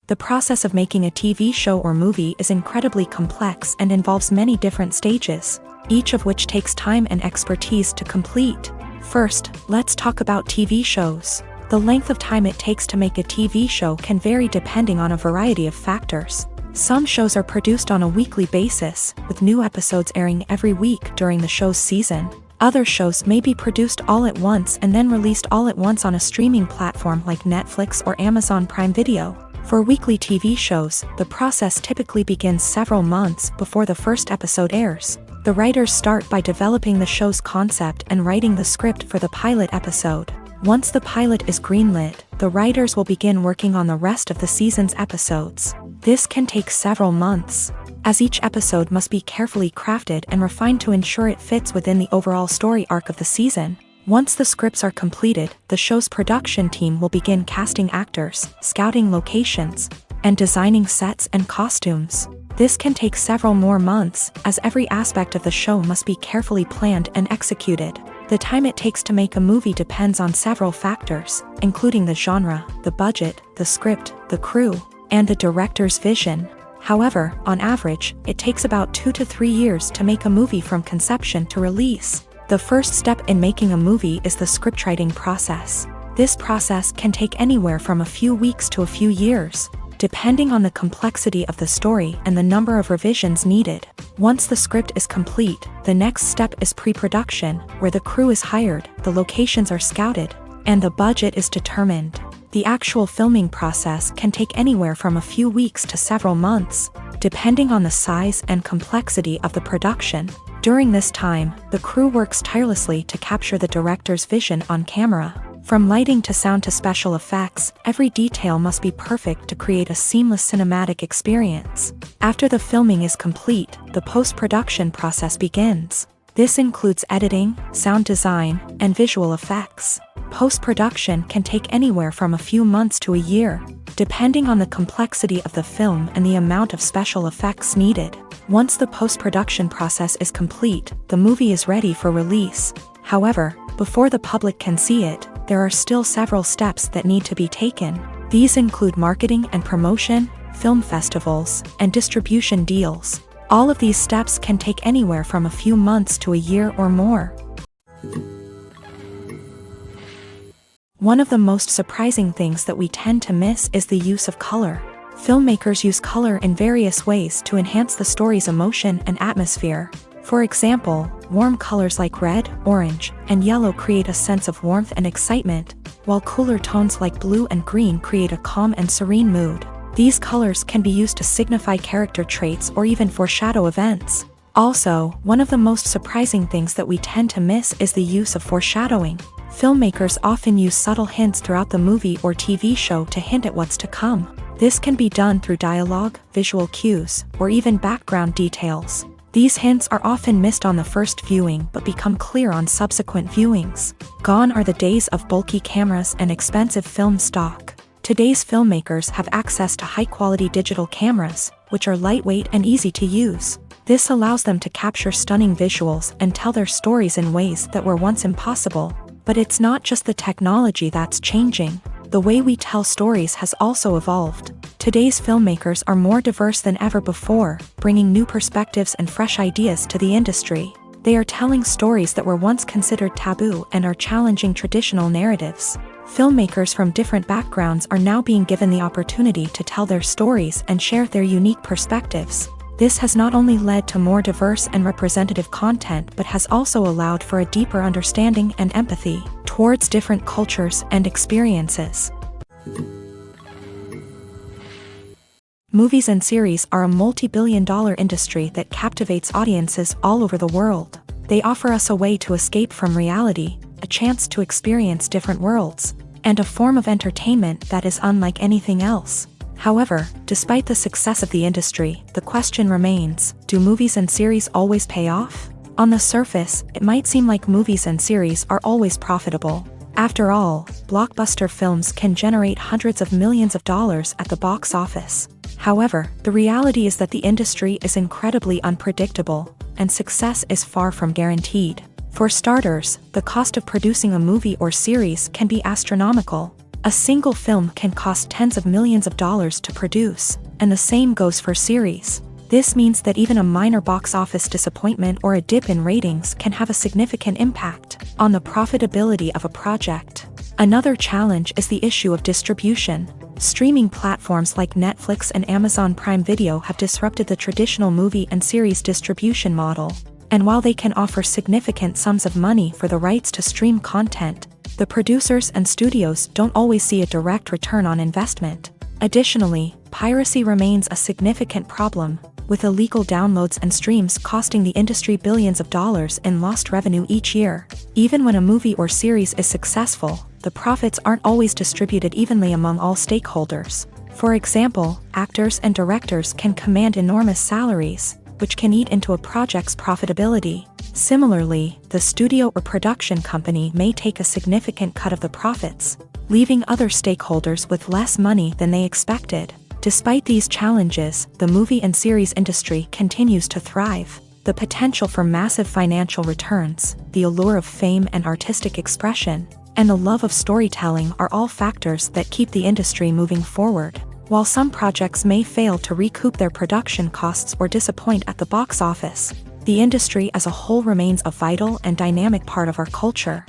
The process of making a TV show or movie is incredibly complex and involves many different stages, each of which takes time and expertise to complete. First, let's talk about TV shows. The length of time it takes to make a TV show can vary depending on a variety of factors. Some shows are produced on a weekly basis, with new episodes airing every week during the show's season. Other shows may be produced all at once and then released all at once on a streaming platform like Netflix or Amazon Prime Video. For weekly TV shows, the process typically begins several months before the first episode airs. The writers start by developing the show's concept and writing the script for the pilot episode. Once the pilot is greenlit, the writers will begin working on the rest of the season's episodes. This can take several months, as each episode must be carefully crafted and refined to ensure it fits within the overall story arc of the season. Once the scripts are completed, the show's production team will begin casting actors, scouting locations, and designing sets and costumes. This can take several more months, as every aspect of the show must be carefully planned and executed. The time it takes to make a movie depends on several factors, including the genre, the budget, the script, the crew, and the director's vision. However, on average, it takes about 2 to 3 years to make a movie from conception to release. The first step in making a movie is the scriptwriting process. This process can take anywhere from a few weeks to a few years, depending on the complexity of the story and the number of revisions needed. Once the script is complete, the next step is pre-production, where the crew is hired, the locations are scouted, and the budget is determined. The actual filming process can take anywhere from a few weeks to several months, depending on the size and complexity of the production. During this time, the crew works tirelessly to capture the director's vision on camera. From lighting to sound to special effects, every detail must be perfect to create a seamless cinematic experience. After the filming is complete, the post-production process begins. This includes editing, sound design, and visual effects. Post-production can take anywhere from a few months to a year, depending on the complexity of the film and the amount of special effects needed. Once the post-production process is complete, the movie is ready for release. However, before the public can see it, there are still several steps that need to be taken. These include marketing and promotion, film festivals, and distribution deals. All of these steps can take anywhere from a few months to a year or more. One of the most surprising things that we tend to miss is the use of color. Filmmakers use color in various ways to enhance the story's emotion and atmosphere. For example, warm colors like red, orange, and yellow create a sense of warmth and excitement, while cooler tones like blue and green create a calm and serene mood. These colors can be used to signify character traits or even foreshadow events. Also, one of the most surprising things that we tend to miss is the use of foreshadowing. Filmmakers often use subtle hints throughout the movie or TV show to hint at what's to come. This can be done through dialogue, visual cues, or even background details. These hints are often missed on the first viewing but become clear on subsequent viewings. Gone are the days of bulky cameras and expensive film stock. Today's filmmakers have access to high-quality digital cameras, which are lightweight and easy to use. This allows them to capture stunning visuals and tell their stories in ways that were once impossible. But it's not just the technology that's changing. The way we tell stories has also evolved. Today's filmmakers are more diverse than ever before, bringing new perspectives and fresh ideas to the industry. They are telling stories that were once considered taboo and are challenging traditional narratives. Filmmakers from different backgrounds are now being given the opportunity to tell their stories and share their unique perspectives. This has not only led to more diverse and representative content but has also allowed for a deeper understanding and empathy towards different cultures and experiences. Movies and series are a multi-billion-dollar industry that captivates audiences all over the world. They offer us a way to escape from reality, a chance to experience different worlds, and a form of entertainment that is unlike anything else. However, despite the success of the industry, the question remains, do movies and series always pay off? On the surface, it might seem like movies and series are always profitable. After all, blockbuster films can generate hundreds of millions of dollars at the box office. However, the reality is that the industry is incredibly unpredictable, and success is far from guaranteed. For starters, the cost of producing a movie or series can be astronomical. A single film can cost tens of millions of dollars to produce, and the same goes for series. This means that even a minor box office disappointment or a dip in ratings can have a significant impact on the profitability of a project. Another challenge is the issue of distribution. Streaming platforms like Netflix and Amazon Prime Video have disrupted the traditional movie and series distribution model. And while they can offer significant sums of money for the rights to stream content, the producers and studios don't always see a direct return on investment. Additionally, piracy remains a significant problem, with illegal downloads and streams costing the industry billions of dollars in lost revenue each year. Even when a movie or series is successful, the profits aren't always distributed evenly among all stakeholders. For example, actors and directors can command enormous salaries, which can eat into a project's profitability. Similarly, the studio or production company may take a significant cut of the profits, leaving other stakeholders with less money than they expected. Despite these challenges, the movie and series industry continues to thrive. The potential for massive financial returns, the allure of fame and artistic expression, and the love of storytelling are all factors that keep the industry moving forward. While some projects may fail to recoup their production costs or disappoint at the box office, the industry as a whole remains a vital and dynamic part of our culture.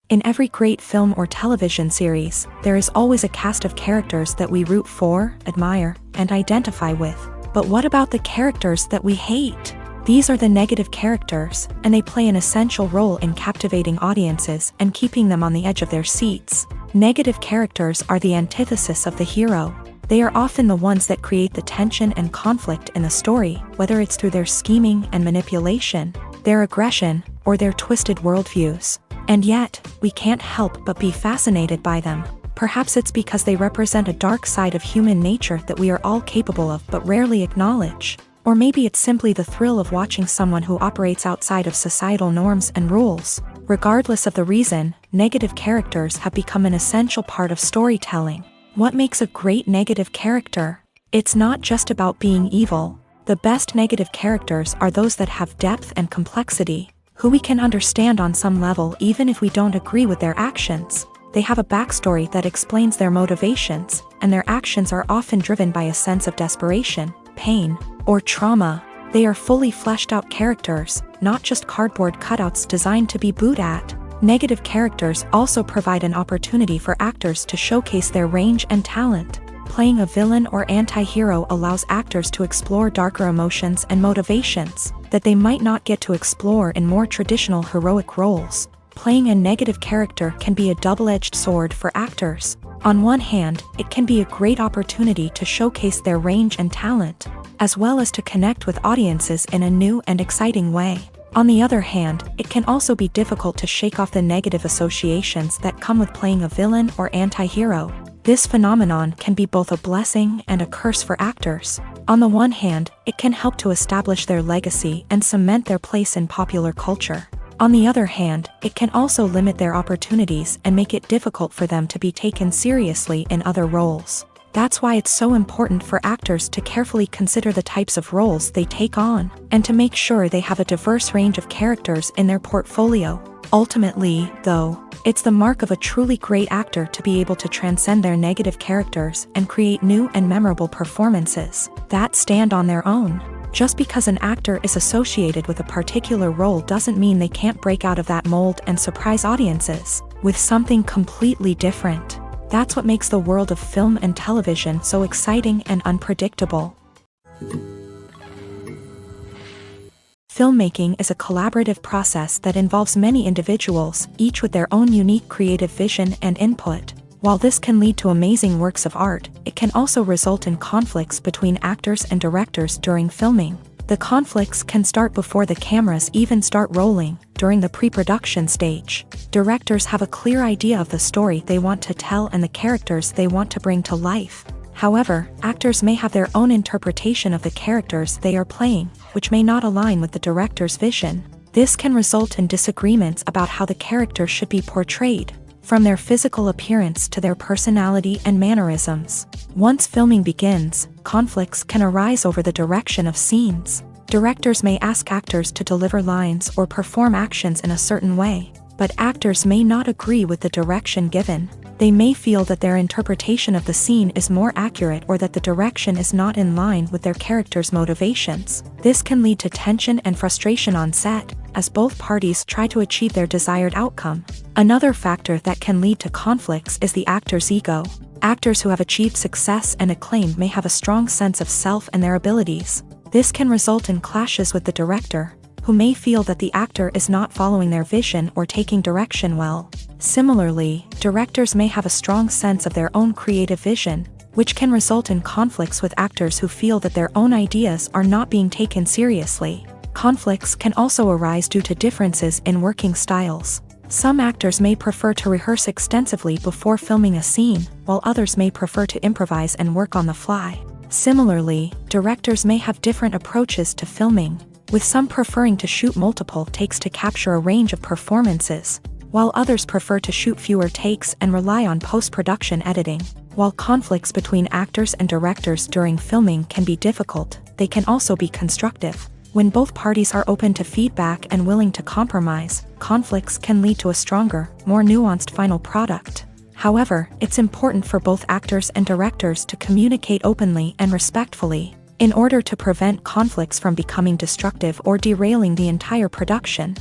In every great film or television series, there is always a cast of characters that we root for, admire, and identify with. But what about the characters that we hate? These are the negative characters, and they play an essential role in captivating audiences and keeping them on the edge of their seats. Negative characters are the antithesis of the hero. They are often the ones that create the tension and conflict in the story, whether it's through their scheming and manipulation, their aggression, or their twisted worldviews. And yet, we can't help but be fascinated by them. Perhaps it's because they represent a dark side of human nature that we are all capable of but rarely acknowledge. Or maybe it's simply the thrill of watching someone who operates outside of societal norms and rules. Regardless of the reason, negative characters have become an essential part of storytelling. What makes a great negative character? It's not just about being evil. The best negative characters are those that have depth and complexity, who we can understand on some level even if we don't agree with their actions. They have a backstory that explains their motivations, and their actions are often driven by a sense of desperation, pain, or trauma. They are fully fleshed out characters, not just cardboard cutouts designed to be booed at. Negative characters also provide an opportunity for actors to showcase their range and talent. Playing a villain or anti-hero allows actors to explore darker emotions and motivations that they might not get to explore in more traditional heroic roles. Playing a negative character can be a double-edged sword for actors. On one hand, it can be a great opportunity to showcase their range and talent, as well as to connect with audiences in a new and exciting way. On the other hand, it can also be difficult to shake off the negative associations that come with playing a villain or anti-hero. This phenomenon can be both a blessing and a curse for actors. On the one hand, it can help to establish their legacy and cement their place in popular culture. On the other hand, it can also limit their opportunities and make it difficult for them to be taken seriously in other roles. That's why it's so important for actors to carefully consider the types of roles they take on, and to make sure they have a diverse range of characters in their portfolio. Ultimately, though, it's the mark of a truly great actor to be able to transcend their negative characters and create new and memorable performances that stand on their own. Just because an actor is associated with a particular role doesn't mean they can't break out of that mold and surprise audiences with something completely different. That's what makes the world of film and television so exciting and unpredictable. Filmmaking is a collaborative process that involves many individuals, each with their own unique creative vision and input. While this can lead to amazing works of art, it can also result in conflicts between actors and directors during filming. The conflicts can start before the cameras even start rolling, during the pre-production stage. Directors have a clear idea of the story they want to tell and the characters they want to bring to life. However, actors may have their own interpretation of the characters they are playing, which may not align with the director's vision. This can result in disagreements about how the characters should be portrayed, from their physical appearance to their personality and mannerisms. Once filming begins, conflicts can arise over the direction of scenes. Directors may ask actors to deliver lines or perform actions in a certain way, but actors may not agree with the direction given. They may feel that their interpretation of the scene is more accurate or that the direction is not in line with their character's motivations. This can lead to tension and frustration on set, as both parties try to achieve their desired outcome. Another factor that can lead to conflicts is the actor's ego. Actors who have achieved success and acclaim may have a strong sense of self and their abilities. This can result in clashes with the director, who may feel that the actor is not following their vision or taking direction well. Similarly, directors may have a strong sense of their own creative vision, which can result in conflicts with actors who feel that their own ideas are not being taken seriously. Conflicts can also arise due to differences in working styles. Some actors may prefer to rehearse extensively before filming a scene, while others may prefer to improvise and work on the fly. Similarly, directors may have different approaches to filming, with some preferring to shoot multiple takes to capture a range of performances, while others prefer to shoot fewer takes and rely on post-production editing. While conflicts between actors and directors during filming can be difficult, they can also be constructive. When both parties are open to feedback and willing to compromise, conflicts can lead to a stronger, more nuanced final product. However, it's important for both actors and directors to communicate openly and respectfully, in order to prevent conflicts from becoming destructive or derailing the entire production.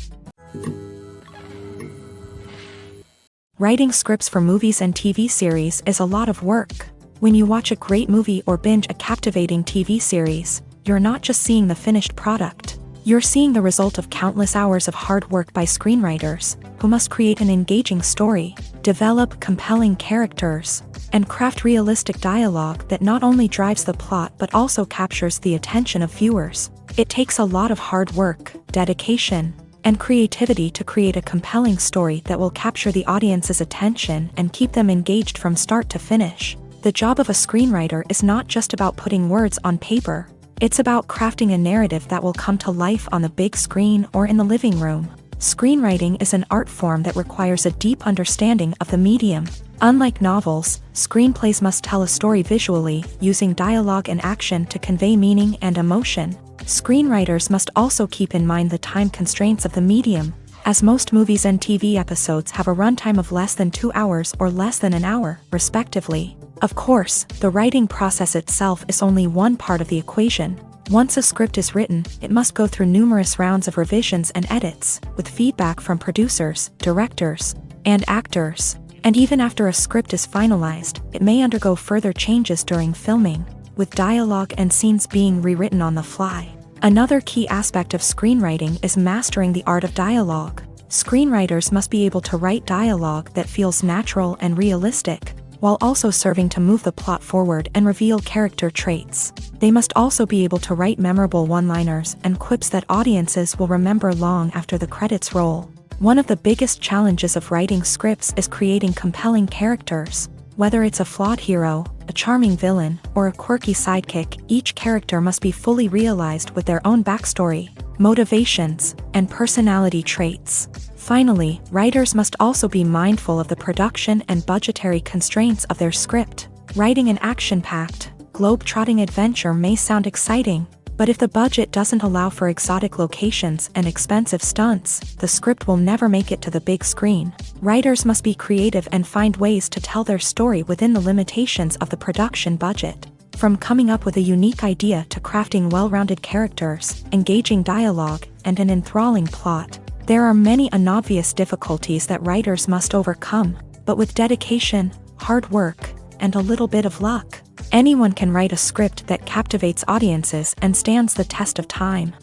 Writing scripts for movies and TV series is a lot of work. When you watch a great movie or binge a captivating TV series, you're not just seeing the finished product. You're seeing the result of countless hours of hard work by screenwriters, who must create an engaging story, develop compelling characters, and craft realistic dialogue that not only drives the plot but also captures the attention of viewers. It takes a lot of hard work, dedication, and creativity to create a compelling story that will capture the audience's attention and keep them engaged from start to finish. The job of a screenwriter is not just about putting words on paper. It's about crafting a narrative that will come to life on the big screen or in the living room. Screenwriting is an art form that requires a deep understanding of the medium. Unlike novels, screenplays must tell a story visually, using dialogue and action to convey meaning and emotion. Screenwriters must also keep in mind the time constraints of the medium, as most movies and TV episodes have a runtime of less than 2 hours or less than an hour, respectively. Of course, the writing process itself is only one part of the equation. Once a script is written, it must go through numerous rounds of revisions and edits, with feedback from producers, directors, and actors. And even after a script is finalized, it may undergo further changes during filming, with dialogue and scenes being rewritten on the fly. Another key aspect of screenwriting is mastering the art of dialogue. Screenwriters must be able to write dialogue that feels natural and realistic, while also serving to move the plot forward and reveal character traits. They must also be able to write memorable one-liners and quips that audiences will remember long after the credits roll. One of the biggest challenges of writing scripts is creating compelling characters. Whether it's a flawed hero, a charming villain, or a quirky sidekick, each character must be fully realized with their own backstory, motivations, and personality traits. Finally, writers must also be mindful of the production and budgetary constraints of their script. Writing an action-packed, globe-trotting adventure may sound exciting, but if the budget doesn't allow for exotic locations and expensive stunts, the script will never make it to the big screen. Writers must be creative and find ways to tell their story within the limitations of the production budget. From coming up with a unique idea to crafting well-rounded characters, engaging dialogue, and an enthralling plot, there are many unobvious difficulties that writers must overcome, but with dedication, hard work, and a little bit of luck. Anyone can write a script that captivates audiences and stands the test of time.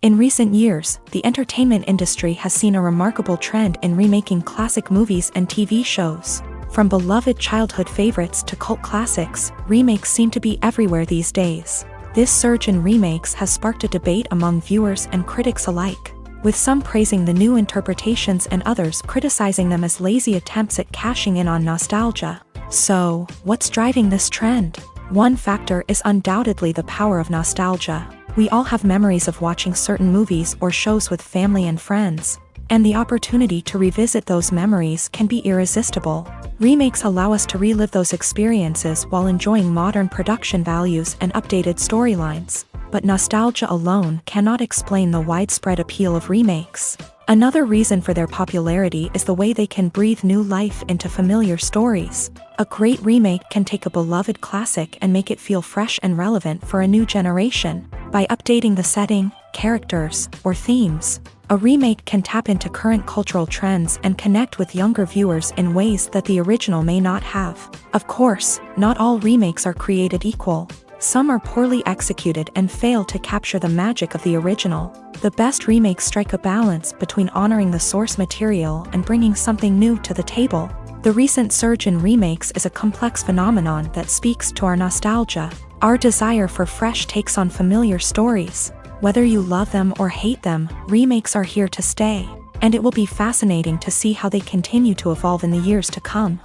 In recent years, the entertainment industry has seen a remarkable trend in remaking classic movies and TV shows. From beloved childhood favorites to cult classics, remakes seem to be everywhere these days. This surge in remakes has sparked a debate among viewers and critics alike, with some praising the new interpretations and others criticizing them as lazy attempts at cashing in on nostalgia. So, what's driving this trend? One factor is undoubtedly the power of nostalgia. We all have memories of watching certain movies or shows with family and friends, and the opportunity to revisit those memories can be irresistible. Remakes allow us to relive those experiences while enjoying modern production values and updated storylines. But nostalgia alone cannot explain the widespread appeal of remakes. Another reason for their popularity is the way they can breathe new life into familiar stories. A great remake can take a beloved classic and make it feel fresh and relevant for a new generation. By updating the setting, characters, or themes, a remake can tap into current cultural trends and connect with younger viewers in ways that the original may not have. Of course, not all remakes are created equal. Some are poorly executed and fail to capture the magic of the original. The best remakes strike a balance between honoring the source material and bringing something new to the table. The recent surge in remakes is a complex phenomenon that speaks to our nostalgia, our desire for fresh takes on familiar stories. Whether you love them or hate them, remakes are here to stay, and it will be fascinating to see how they continue to evolve in the years to come.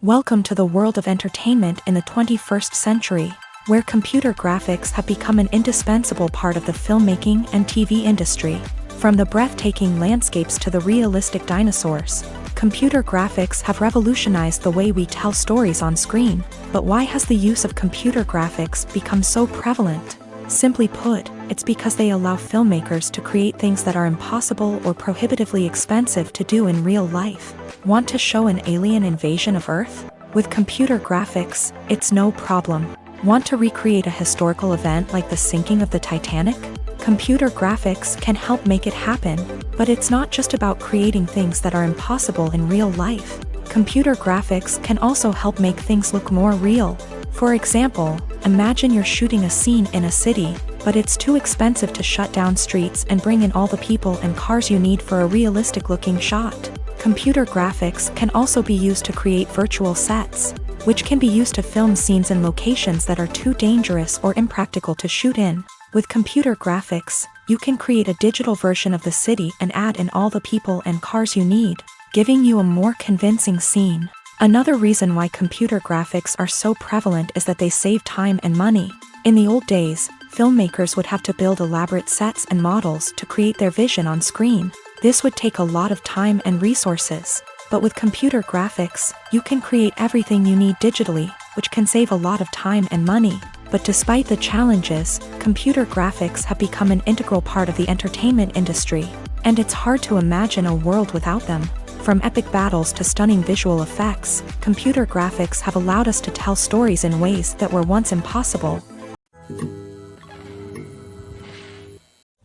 Welcome to the world of entertainment in the 21st century, where computer graphics have become an indispensable part of the filmmaking and TV industry. From the breathtaking landscapes to the realistic dinosaurs, computer graphics have revolutionized the way we tell stories on screen. But why has the use of computer graphics become so prevalent? Simply put, it's because they allow filmmakers to create things that are impossible or prohibitively expensive to do in real life. Want to show an alien invasion of Earth? With computer graphics, it's no problem. Want to recreate a historical event like the sinking of the Titanic? Computer graphics can help make it happen, but it's not just about creating things that are impossible in real life. Computer graphics can also help make things look more real. For example, imagine you're shooting a scene in a city, but it's too expensive to shut down streets and bring in all the people and cars you need for a realistic-looking shot. Computer graphics can also be used to create virtual sets, which can be used to film scenes in locations that are too dangerous or impractical to shoot in. With computer graphics, you can create a digital version of the city and add in all the people and cars you need, giving you a more convincing scene. Another reason why computer graphics are so prevalent is that they save time and money. In the old days, filmmakers would have to build elaborate sets and models to create their vision on screen. This would take a lot of time and resources. But with computer graphics, you can create everything you need digitally, which can save a lot of time and money. But despite the challenges, computer graphics have become an integral part of the entertainment industry, and it's hard to imagine a world without them. From epic battles to stunning visual effects, computer graphics have allowed us to tell stories in ways that were once impossible.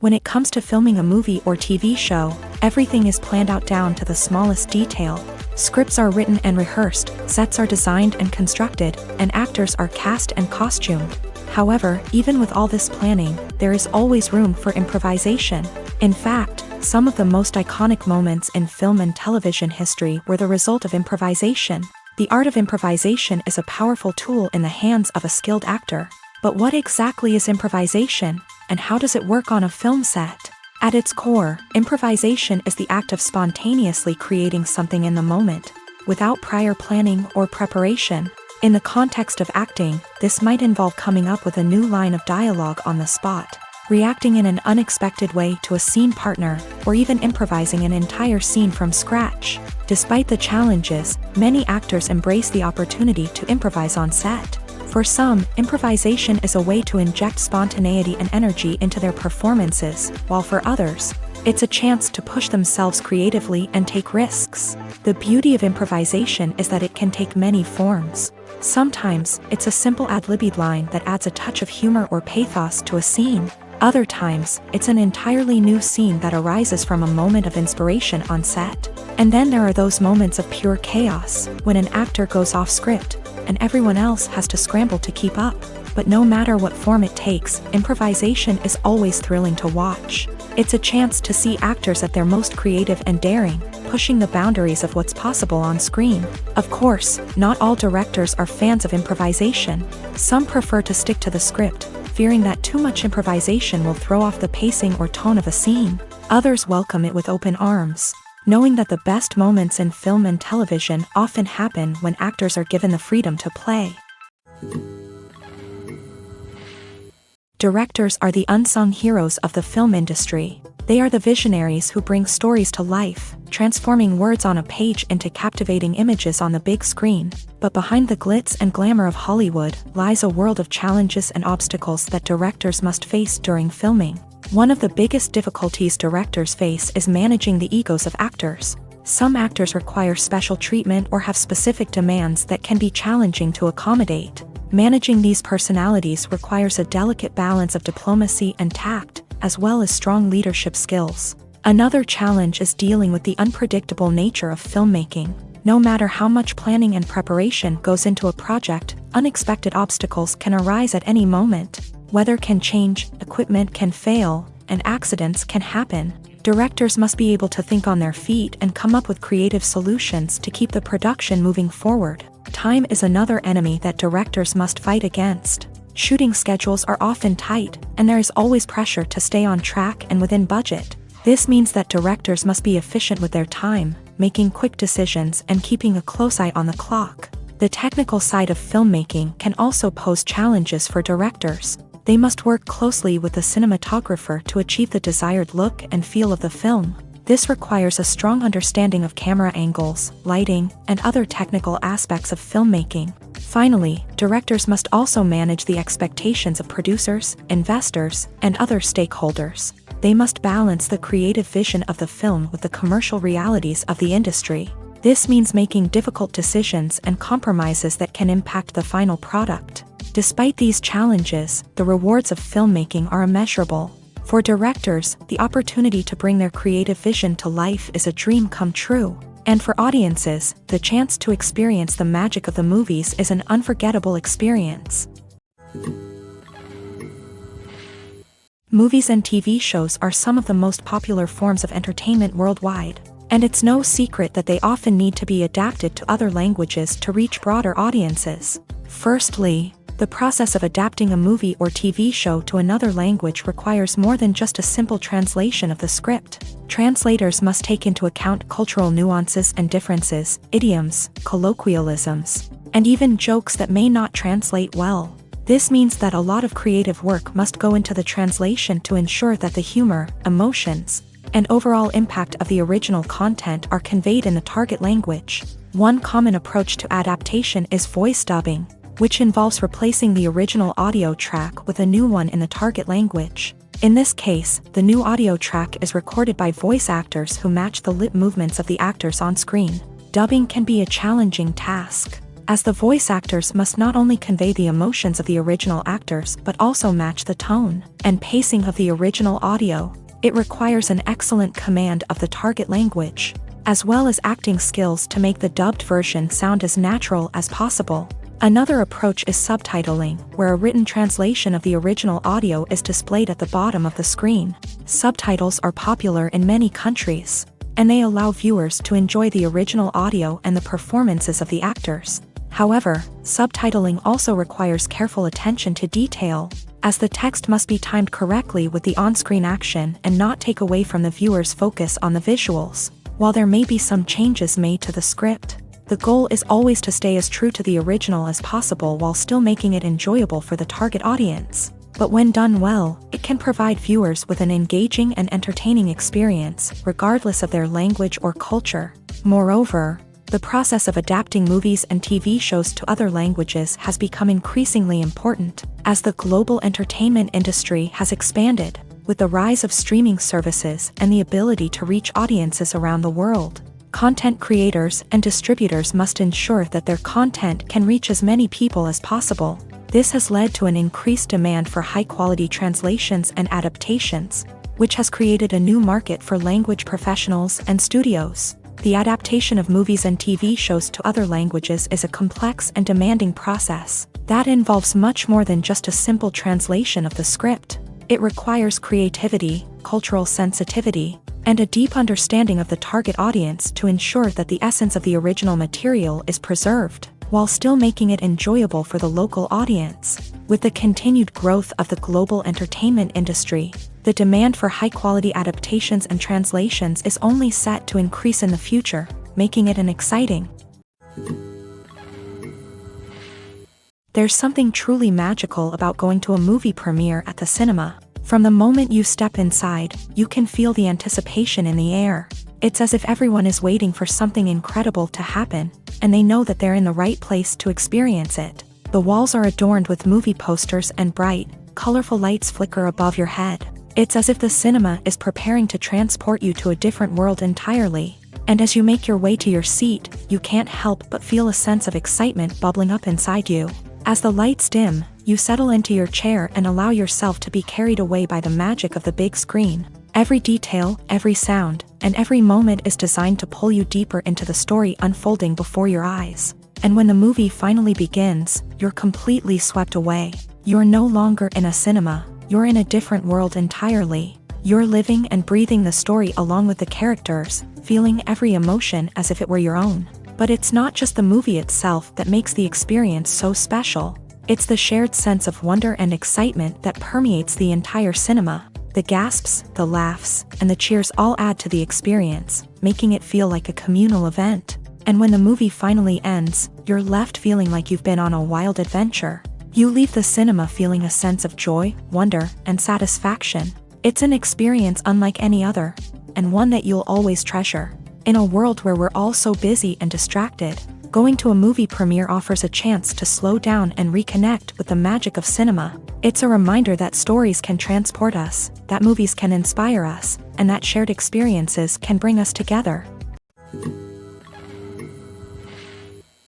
When it comes to filming a movie or TV show, everything is planned out down to the smallest detail. Scripts are written and rehearsed, sets are designed and constructed, and actors are cast and costumed. However, even with all this planning, there is always room for improvisation. In fact, some of the most iconic moments in film and television history were the result of improvisation. The art of improvisation is a powerful tool in the hands of a skilled actor. But what exactly is improvisation, and how does it work on a film set? At its core, improvisation is the act of spontaneously creating something in the moment, without prior planning or preparation. In the context of acting, this might involve coming up with a new line of dialogue on the spot, reacting in an unexpected way to a scene partner, or even improvising an entire scene from scratch. Despite the challenges, many actors embrace the opportunity to improvise on set. For some, improvisation is a way to inject spontaneity and energy into their performances, while for others, it's a chance to push themselves creatively and take risks. The beauty of improvisation is that it can take many forms. Sometimes, it's a simple ad-libbed line that adds a touch of humor or pathos to a scene. Other times, it's an entirely new scene that arises from a moment of inspiration on set. And then there are those moments of pure chaos, when an actor goes off script, and everyone else has to scramble to keep up. But no matter what form it takes, improvisation is always thrilling to watch. It's a chance to see actors at their most creative and daring, pushing the boundaries of what's possible on screen. Of course, not all directors are fans of improvisation. Some prefer to stick to the script, fearing that too much improvisation will throw off the pacing or tone of a scene. Others welcome it with open arms, knowing that the best moments in film and television often happen when actors are given the freedom to play. Directors are the unsung heroes of the film industry. They are the visionaries who bring stories to life, transforming words on a page into captivating images on the big screen. But behind the glitz and glamour of Hollywood lies a world of challenges and obstacles that directors must face during filming. One of the biggest difficulties directors face is managing the egos of actors. Some actors require special treatment or have specific demands that can be challenging to accommodate. Managing these personalities requires a delicate balance of diplomacy and tact, as well as strong leadership skills. Another challenge is dealing with the unpredictable nature of filmmaking. No matter how much planning and preparation goes into a project, unexpected obstacles can arise at any moment. Weather can change, equipment can fail, and accidents can happen. Directors must be able to think on their feet and come up with creative solutions to keep the production moving forward. Time is another enemy that directors must fight against. Shooting schedules are often tight, and there is always pressure to stay on track and within budget. This means that directors must be efficient with their time, making quick decisions and keeping a close eye on the clock. The technical side of filmmaking can also pose challenges for directors. They must work closely with the cinematographer to achieve the desired look and feel of the film. This requires a strong understanding of camera angles, lighting, and other technical aspects of filmmaking. Finally, directors must also manage the expectations of producers, investors, and other stakeholders. They must balance the creative vision of the film with the commercial realities of the industry. This means making difficult decisions and compromises that can impact the final product. Despite these challenges, the rewards of filmmaking are immeasurable. For directors, the opportunity to bring their creative vision to life is a dream come true. And for audiences, the chance to experience the magic of the movies is an unforgettable experience. Movies and TV shows are some of the most popular forms of entertainment worldwide, and it's no secret that they often need to be adapted to other languages to reach broader audiences. Firstly, the process of adapting a movie or TV show to another language requires more than just a simple translation of the script. Translators must take into account cultural nuances and differences, idioms, colloquialisms, and even jokes that may not translate well. This means that a lot of creative work must go into the translation to ensure that the humor, emotions, and overall impact of the original content are conveyed in the target language. One common approach to adaptation is voice dubbing, which involves replacing the original audio track with a new one in the target language. In this case, the new audio track is recorded by voice actors who match the lip movements of the actors on screen. Dubbing can be a challenging task, as the voice actors must not only convey the emotions of the original actors but also match the tone and pacing of the original audio. It requires an excellent command of the target language, as well as acting skills to make the dubbed version sound as natural as possible. Another approach is subtitling, where a written translation of the original audio is displayed at the bottom of the screen. Subtitles are popular in many countries, and they allow viewers to enjoy the original audio and the performances of the actors. However, subtitling also requires careful attention to detail, as the text must be timed correctly with the on-screen action and not take away from the viewer's focus on the visuals. While there may be some changes made to the script, the goal is always to stay as true to the original as possible while still making it enjoyable for the target audience. But when done well, it can provide viewers with an engaging and entertaining experience, regardless of their language or culture. Moreover, the process of adapting movies and TV shows to other languages has become increasingly important, as the global entertainment industry has expanded, with the rise of streaming services and the ability to reach audiences around the world. Content creators and distributors must ensure that their content can reach as many people as possible. This has led to an increased demand for high-quality translations and adaptations, which has created a new market for language professionals and studios. The adaptation of movies and TV shows to other languages is a complex and demanding process that involves much more than just a simple translation of the script. It requires creativity, cultural sensitivity, and a deep understanding of the target audience to ensure that the essence of the original material is preserved, while still making it enjoyable for the local audience. With the continued growth of the global entertainment industry, the demand for high-quality adaptations and translations is only set to increase in the future, making it an exciting. There's something truly magical about going to a movie premiere at the cinema. From the moment you step inside, you can feel the anticipation in the air. It's as if everyone is waiting for something incredible to happen, and they know that they're in the right place to experience it. The walls are adorned with movie posters and bright, colorful lights flicker above your head. It's as if the cinema is preparing to transport you to a different world entirely. And as you make your way to your seat, you can't help but feel a sense of excitement bubbling up inside you. As the lights dim, you settle into your chair and allow yourself to be carried away by the magic of the big screen. Every detail, every sound, and every moment is designed to pull you deeper into the story unfolding before your eyes. And when the movie finally begins, you're completely swept away. You're no longer in a cinema, you're in a different world entirely. You're living and breathing the story along with the characters, feeling every emotion as if it were your own. But it's not just the movie itself that makes the experience so special. It's the shared sense of wonder and excitement that permeates the entire cinema. The gasps, the laughs, and the cheers all add to the experience, making it feel like a communal event. And when the movie finally ends, you're left feeling like you've been on a wild adventure. You leave the cinema feeling a sense of joy, wonder, and satisfaction. It's an experience unlike any other, and one that you'll always treasure. In a world where we're all so busy and distracted, going to a movie premiere offers a chance to slow down and reconnect with the magic of cinema. It's a reminder that stories can transport us, that movies can inspire us, and that shared experiences can bring us together.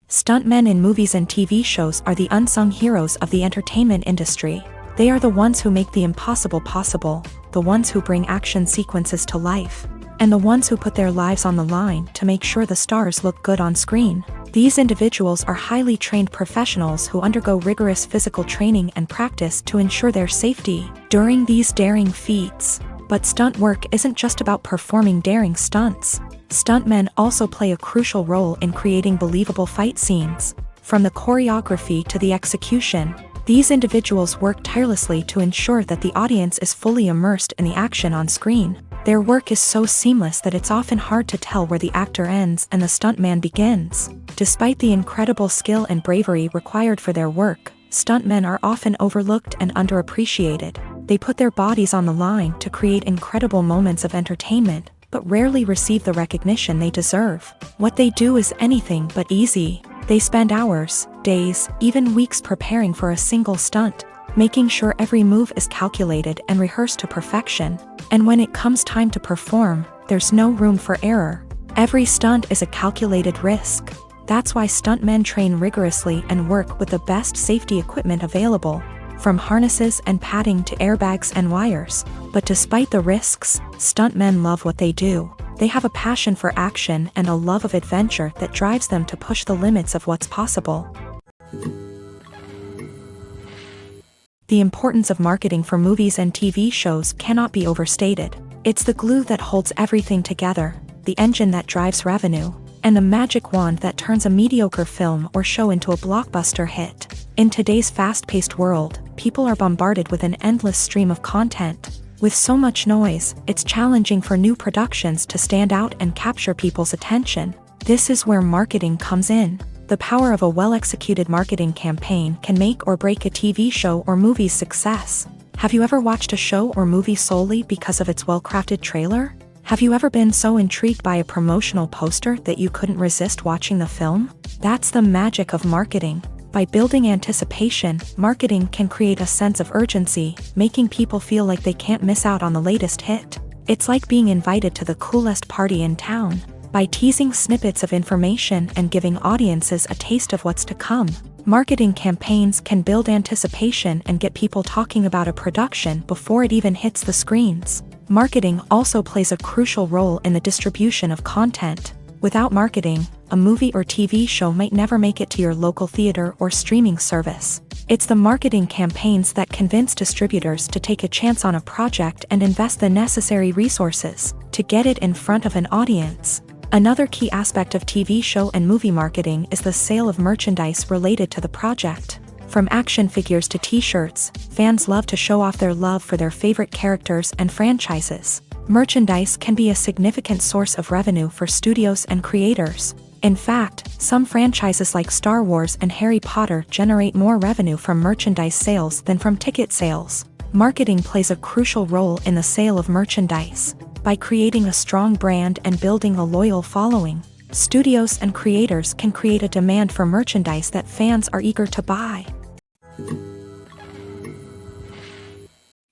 Stuntmen in movies and TV shows are the unsung heroes of the entertainment industry. They are the ones who make the impossible possible, the ones who bring action sequences to life, and the ones who put their lives on the line to make sure the stars look good on screen. These individuals are highly trained professionals who undergo rigorous physical training and practice to ensure their safety during these daring feats. But stunt work isn't just about performing daring stunts. Stuntmen also play a crucial role in creating believable fight scenes. From the choreography to the execution, these individuals work tirelessly to ensure that the audience is fully immersed in the action on screen. Their work is so seamless that it's often hard to tell where the actor ends and the stuntman begins. Despite the incredible skill and bravery required for their work, stuntmen are often overlooked and underappreciated. They put their bodies on the line to create incredible moments of entertainment, but rarely receive the recognition they deserve. What they do is anything but easy. They spend hours, days, even weeks preparing for a single stunt, making sure every move is calculated and rehearsed to perfection. And when it comes time to perform, there's no room for error. Every stunt is a calculated risk. That's why stuntmen train rigorously and work with the best safety equipment available, from harnesses and padding to airbags and wires. But despite the risks, stuntmen love what they do. They have a passion for action and a love of adventure that drives them to push the limits of what's possible. The importance of marketing for movies and TV shows cannot be overstated. It's the glue that holds everything together, the engine that drives revenue, and the magic wand that turns a mediocre film or show into a blockbuster hit. In today's fast-paced world, people are bombarded with an endless stream of content. With so much noise, it's challenging for new productions to stand out and capture people's attention. This is where marketing comes in. The power of a well-executed marketing campaign can make or break a TV show or movie's success. Have you ever watched a show or movie solely because of its well-crafted trailer? Have you ever been so intrigued by a promotional poster that you couldn't resist watching the film? That's the magic of marketing. By building anticipation, marketing can create a sense of urgency, making people feel like they can't miss out on the latest hit. It's like being invited to the coolest party in town. by teasing snippets of information and giving audiences a taste of what's to come. Marketing campaigns can build anticipation and get people talking about a production before it even hits the screens. Marketing also plays a crucial role in the distribution of content. Without marketing, a movie or TV show might never make it to your local theater or streaming service. It's the marketing campaigns that convince distributors to take a chance on a project and invest the necessary resources to get it in front of an audience. Another key aspect of TV show and movie marketing is the sale of merchandise related to the project. From action figures to t-shirts, fans love to show off their love for their favorite characters and franchises. Merchandise can be a significant source of revenue for studios and creators. In fact, some franchises like Star Wars and Harry Potter generate more revenue from merchandise sales than from ticket sales. Marketing plays a crucial role in the sale of merchandise. By creating a strong brand and building a loyal following, studios and creators can create a demand for merchandise that fans are eager to buy.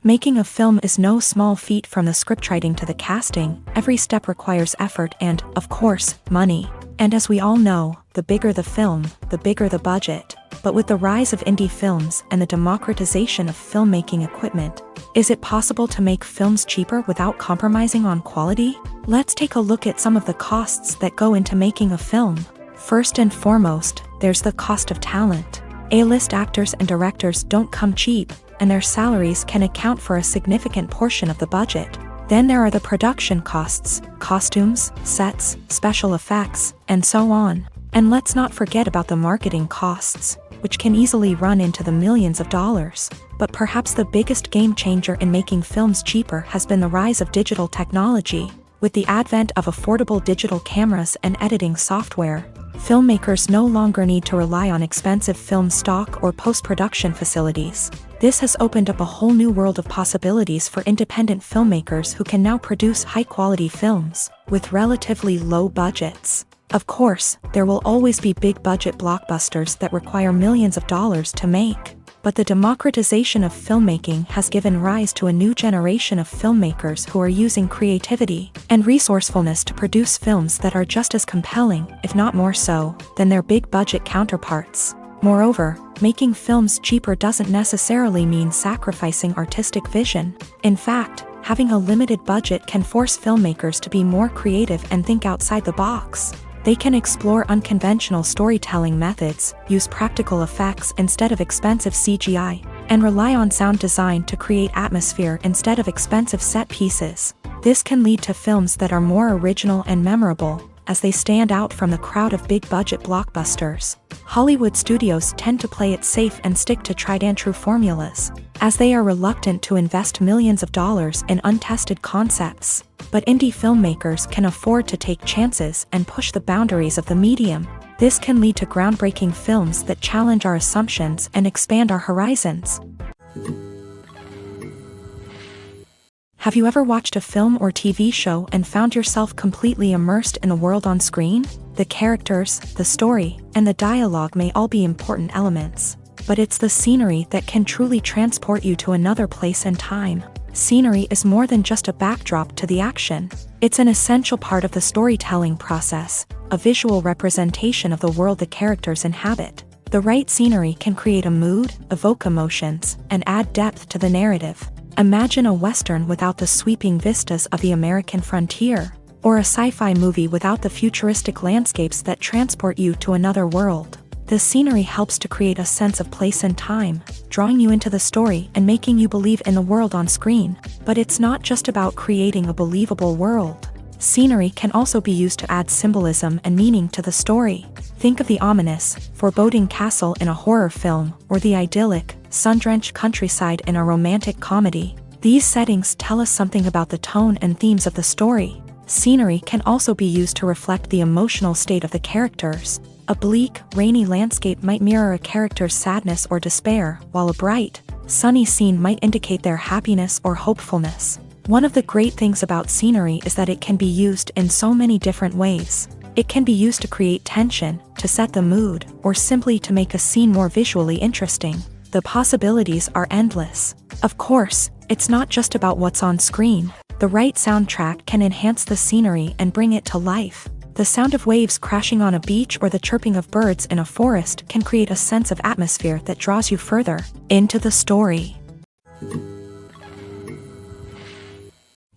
Making a film is no small feat. From the scriptwriting to the casting, every step requires effort and, of course, money. And as we all know, the bigger the film, the bigger the budget. But with the rise of indie films and the democratization of filmmaking equipment, is it possible to make films cheaper without compromising on quality? Let's take a look at some of the costs that go into making a film. First and foremost, there's the cost of talent. A-list actors and directors don't come cheap, and their salaries can account for a significant portion of the budget. Then there are the production costs, costumes, sets, special effects, and so on. And let's not forget about the marketing costs, which can easily run into the millions of dollars. But perhaps the biggest game changer in making films cheaper has been the rise of digital technology. With the advent of affordable digital cameras and editing software, filmmakers no longer need to rely on expensive film stock or post-production facilities. This has opened up a whole new world of possibilities for independent filmmakers who can now produce high-quality films with relatively low budgets. Of course, there will always be big-budget blockbusters that require millions of dollars to make. But the democratization of filmmaking has given rise to a new generation of filmmakers who are using creativity and resourcefulness to produce films that are just as compelling, if not more so, than their big-budget counterparts. Moreover, making films cheaper doesn't necessarily mean sacrificing artistic vision. In fact, having a limited budget can force filmmakers to be more creative and think outside the box. They can explore unconventional storytelling methods, use practical effects instead of expensive CGI, and rely on sound design to create atmosphere instead of expensive set pieces. This can lead to films that are more original and memorable, as they stand out from the crowd of big-budget blockbusters. Hollywood studios tend to play it safe and stick to tried-and-true formulas, as they are reluctant to invest millions of dollars in untested concepts. But indie filmmakers can afford to take chances and push the boundaries of the medium. This can lead to groundbreaking films that challenge our assumptions and expand our horizons. Have you ever watched a film or TV show and found yourself completely immersed in the world on screen? The characters, the story, and the dialogue may all be important elements, but it's the scenery that can truly transport you to another place and time. Scenery is more than just a backdrop to the action. It's an essential part of the storytelling process, a visual representation of the world the characters inhabit. The right scenery can create a mood, evoke emotions, and add depth to the narrative. Imagine a Western without the sweeping vistas of the American frontier, or a sci-fi movie without the futuristic landscapes that transport you to another world. The scenery helps to create a sense of place and time, drawing you into the story and making you believe in the world on screen. But it's not just about creating a believable world. Scenery can also be used to add symbolism and meaning to the story. Think of the ominous, foreboding castle in a horror film, or the idyllic, sun-drenched countryside in a romantic comedy. These settings tell us something about the tone and themes of the story. Scenery can also be used to reflect the emotional state of the characters. A bleak, rainy landscape might mirror a character's sadness or despair, while a bright, sunny scene might indicate their happiness or hopefulness. One of the great things about scenery is that it can be used in so many different ways. It can be used to create tension, to set the mood, or simply to make a scene more visually interesting. The possibilities are endless. Of course, it's not just about what's on screen. The right soundtrack can enhance the scenery and bring it to life. The sound of waves crashing on a beach or the chirping of birds in a forest can create a sense of atmosphere that draws you further into the story.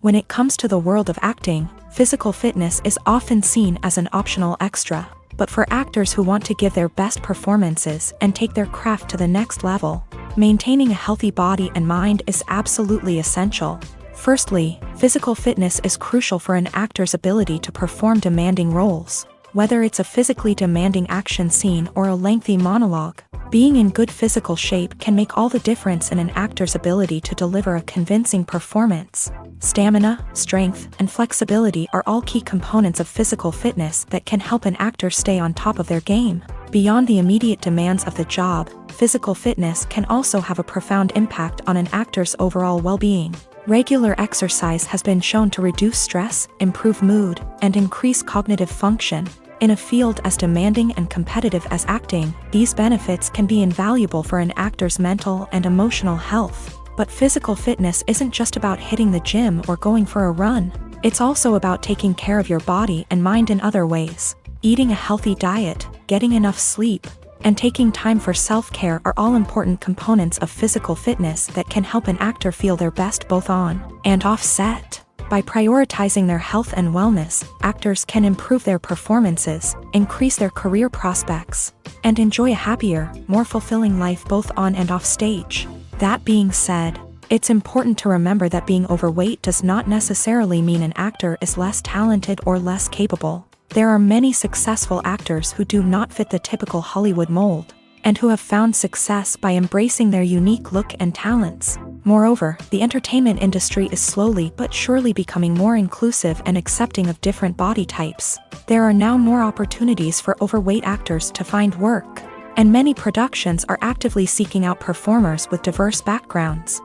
When it comes to the world of acting, physical fitness is often seen as an optional extra. But for actors who want to give their best performances and take their craft to the next level, maintaining a healthy body and mind is absolutely essential. Firstly, physical fitness is crucial for an actor's ability to perform demanding roles. Whether it's a physically demanding action scene or a lengthy monologue, being in good physical shape can make all the difference in an actor's ability to deliver a convincing performance. Stamina, strength, and flexibility are all key components of physical fitness that can help an actor stay on top of their game. Beyond the immediate demands of the job, physical fitness can also have a profound impact on an actor's overall well-being. Regular exercise has been shown to reduce stress, improve mood, and increase cognitive function. In a field as demanding and competitive as acting, these benefits can be invaluable for an actor's mental and emotional health. But physical fitness isn't just about hitting the gym or going for a run. It's also about taking care of your body and mind in other ways. Eating a healthy diet, getting enough sleep, and taking time for self-care are all important components of physical fitness that can help an actor feel their best both on and off set. By prioritizing their health and wellness, actors can improve their performances, increase their career prospects, and enjoy a happier, more fulfilling life both on and off stage. That being said, it's important to remember that being overweight does not necessarily mean an actor is less talented or less capable. There are many successful actors who do not fit the typical Hollywood mold, and who have found success by embracing their unique look and talents. Moreover, the entertainment industry is slowly but surely becoming more inclusive and accepting of different body types. There are now more opportunities for overweight actors to find work, and many productions are actively seeking out performers with diverse backgrounds.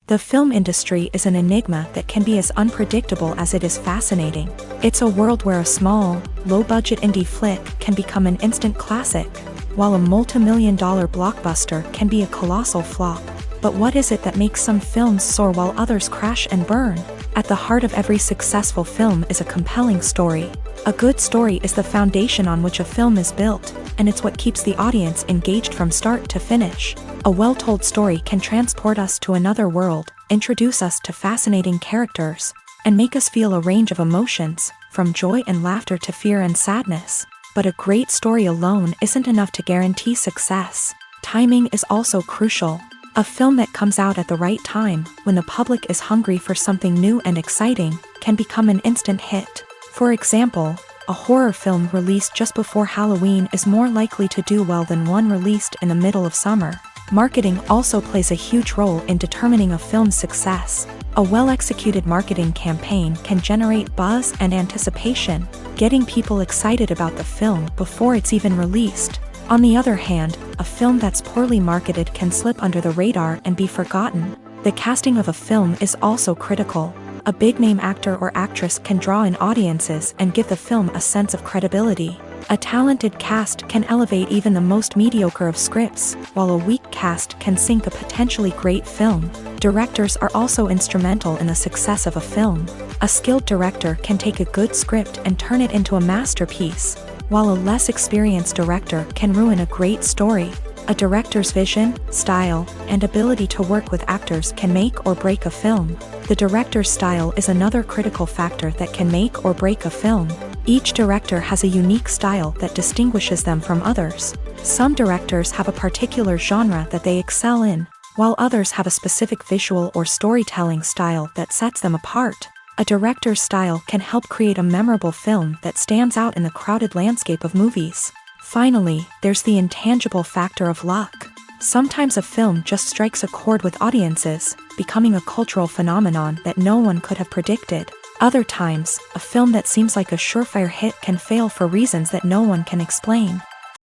The film industry is an enigma that can be as unpredictable as it is fascinating. It's a world where a small, low-budget indie flick can become an instant classic, while a multi-million-dollar blockbuster can be a colossal flop. But what is it that makes some films soar while others crash and burn? At the heart of every successful film is a compelling story. A good story is the foundation on which a film is built, and it's what keeps the audience engaged from start to finish. A well-told story can transport us to another world, introduce us to fascinating characters, and make us feel a range of emotions, from joy and laughter to fear and sadness. But a great story alone isn't enough to guarantee success. Timing is also crucial. A film that comes out at the right time, when the public is hungry for something new and exciting, can become an instant hit. For example, a horror film released just before Halloween is more likely to do well than one released in the middle of summer. Marketing also plays a huge role in determining a film's success. A well-executed marketing campaign can generate buzz and anticipation, getting people excited about the film before it's even released. On the other hand, a film that's poorly marketed can slip under the radar and be forgotten. The casting of a film is also critical. A big-name actor or actress can draw in audiences and give the film a sense of credibility. A talented cast can elevate even the most mediocre of scripts, while a weak cast can sink a potentially great film. Directors are also instrumental in the success of a film. A skilled director can take a good script and turn it into a masterpiece, while a less experienced director can ruin a great story. A director's vision, style, and ability to work with actors can make or break a film. The director's style is another critical factor that can make or break a film. Each director has a unique style that distinguishes them from others. Some directors have a particular genre that they excel in, while others have a specific visual or storytelling style that sets them apart. A director's style can help create a memorable film that stands out in the crowded landscape of movies. Finally, there's the intangible factor of luck. Sometimes a film just strikes a chord with audiences, becoming a cultural phenomenon that no one could have predicted. Other times, a film that seems like a surefire hit can fail for reasons that no one can explain.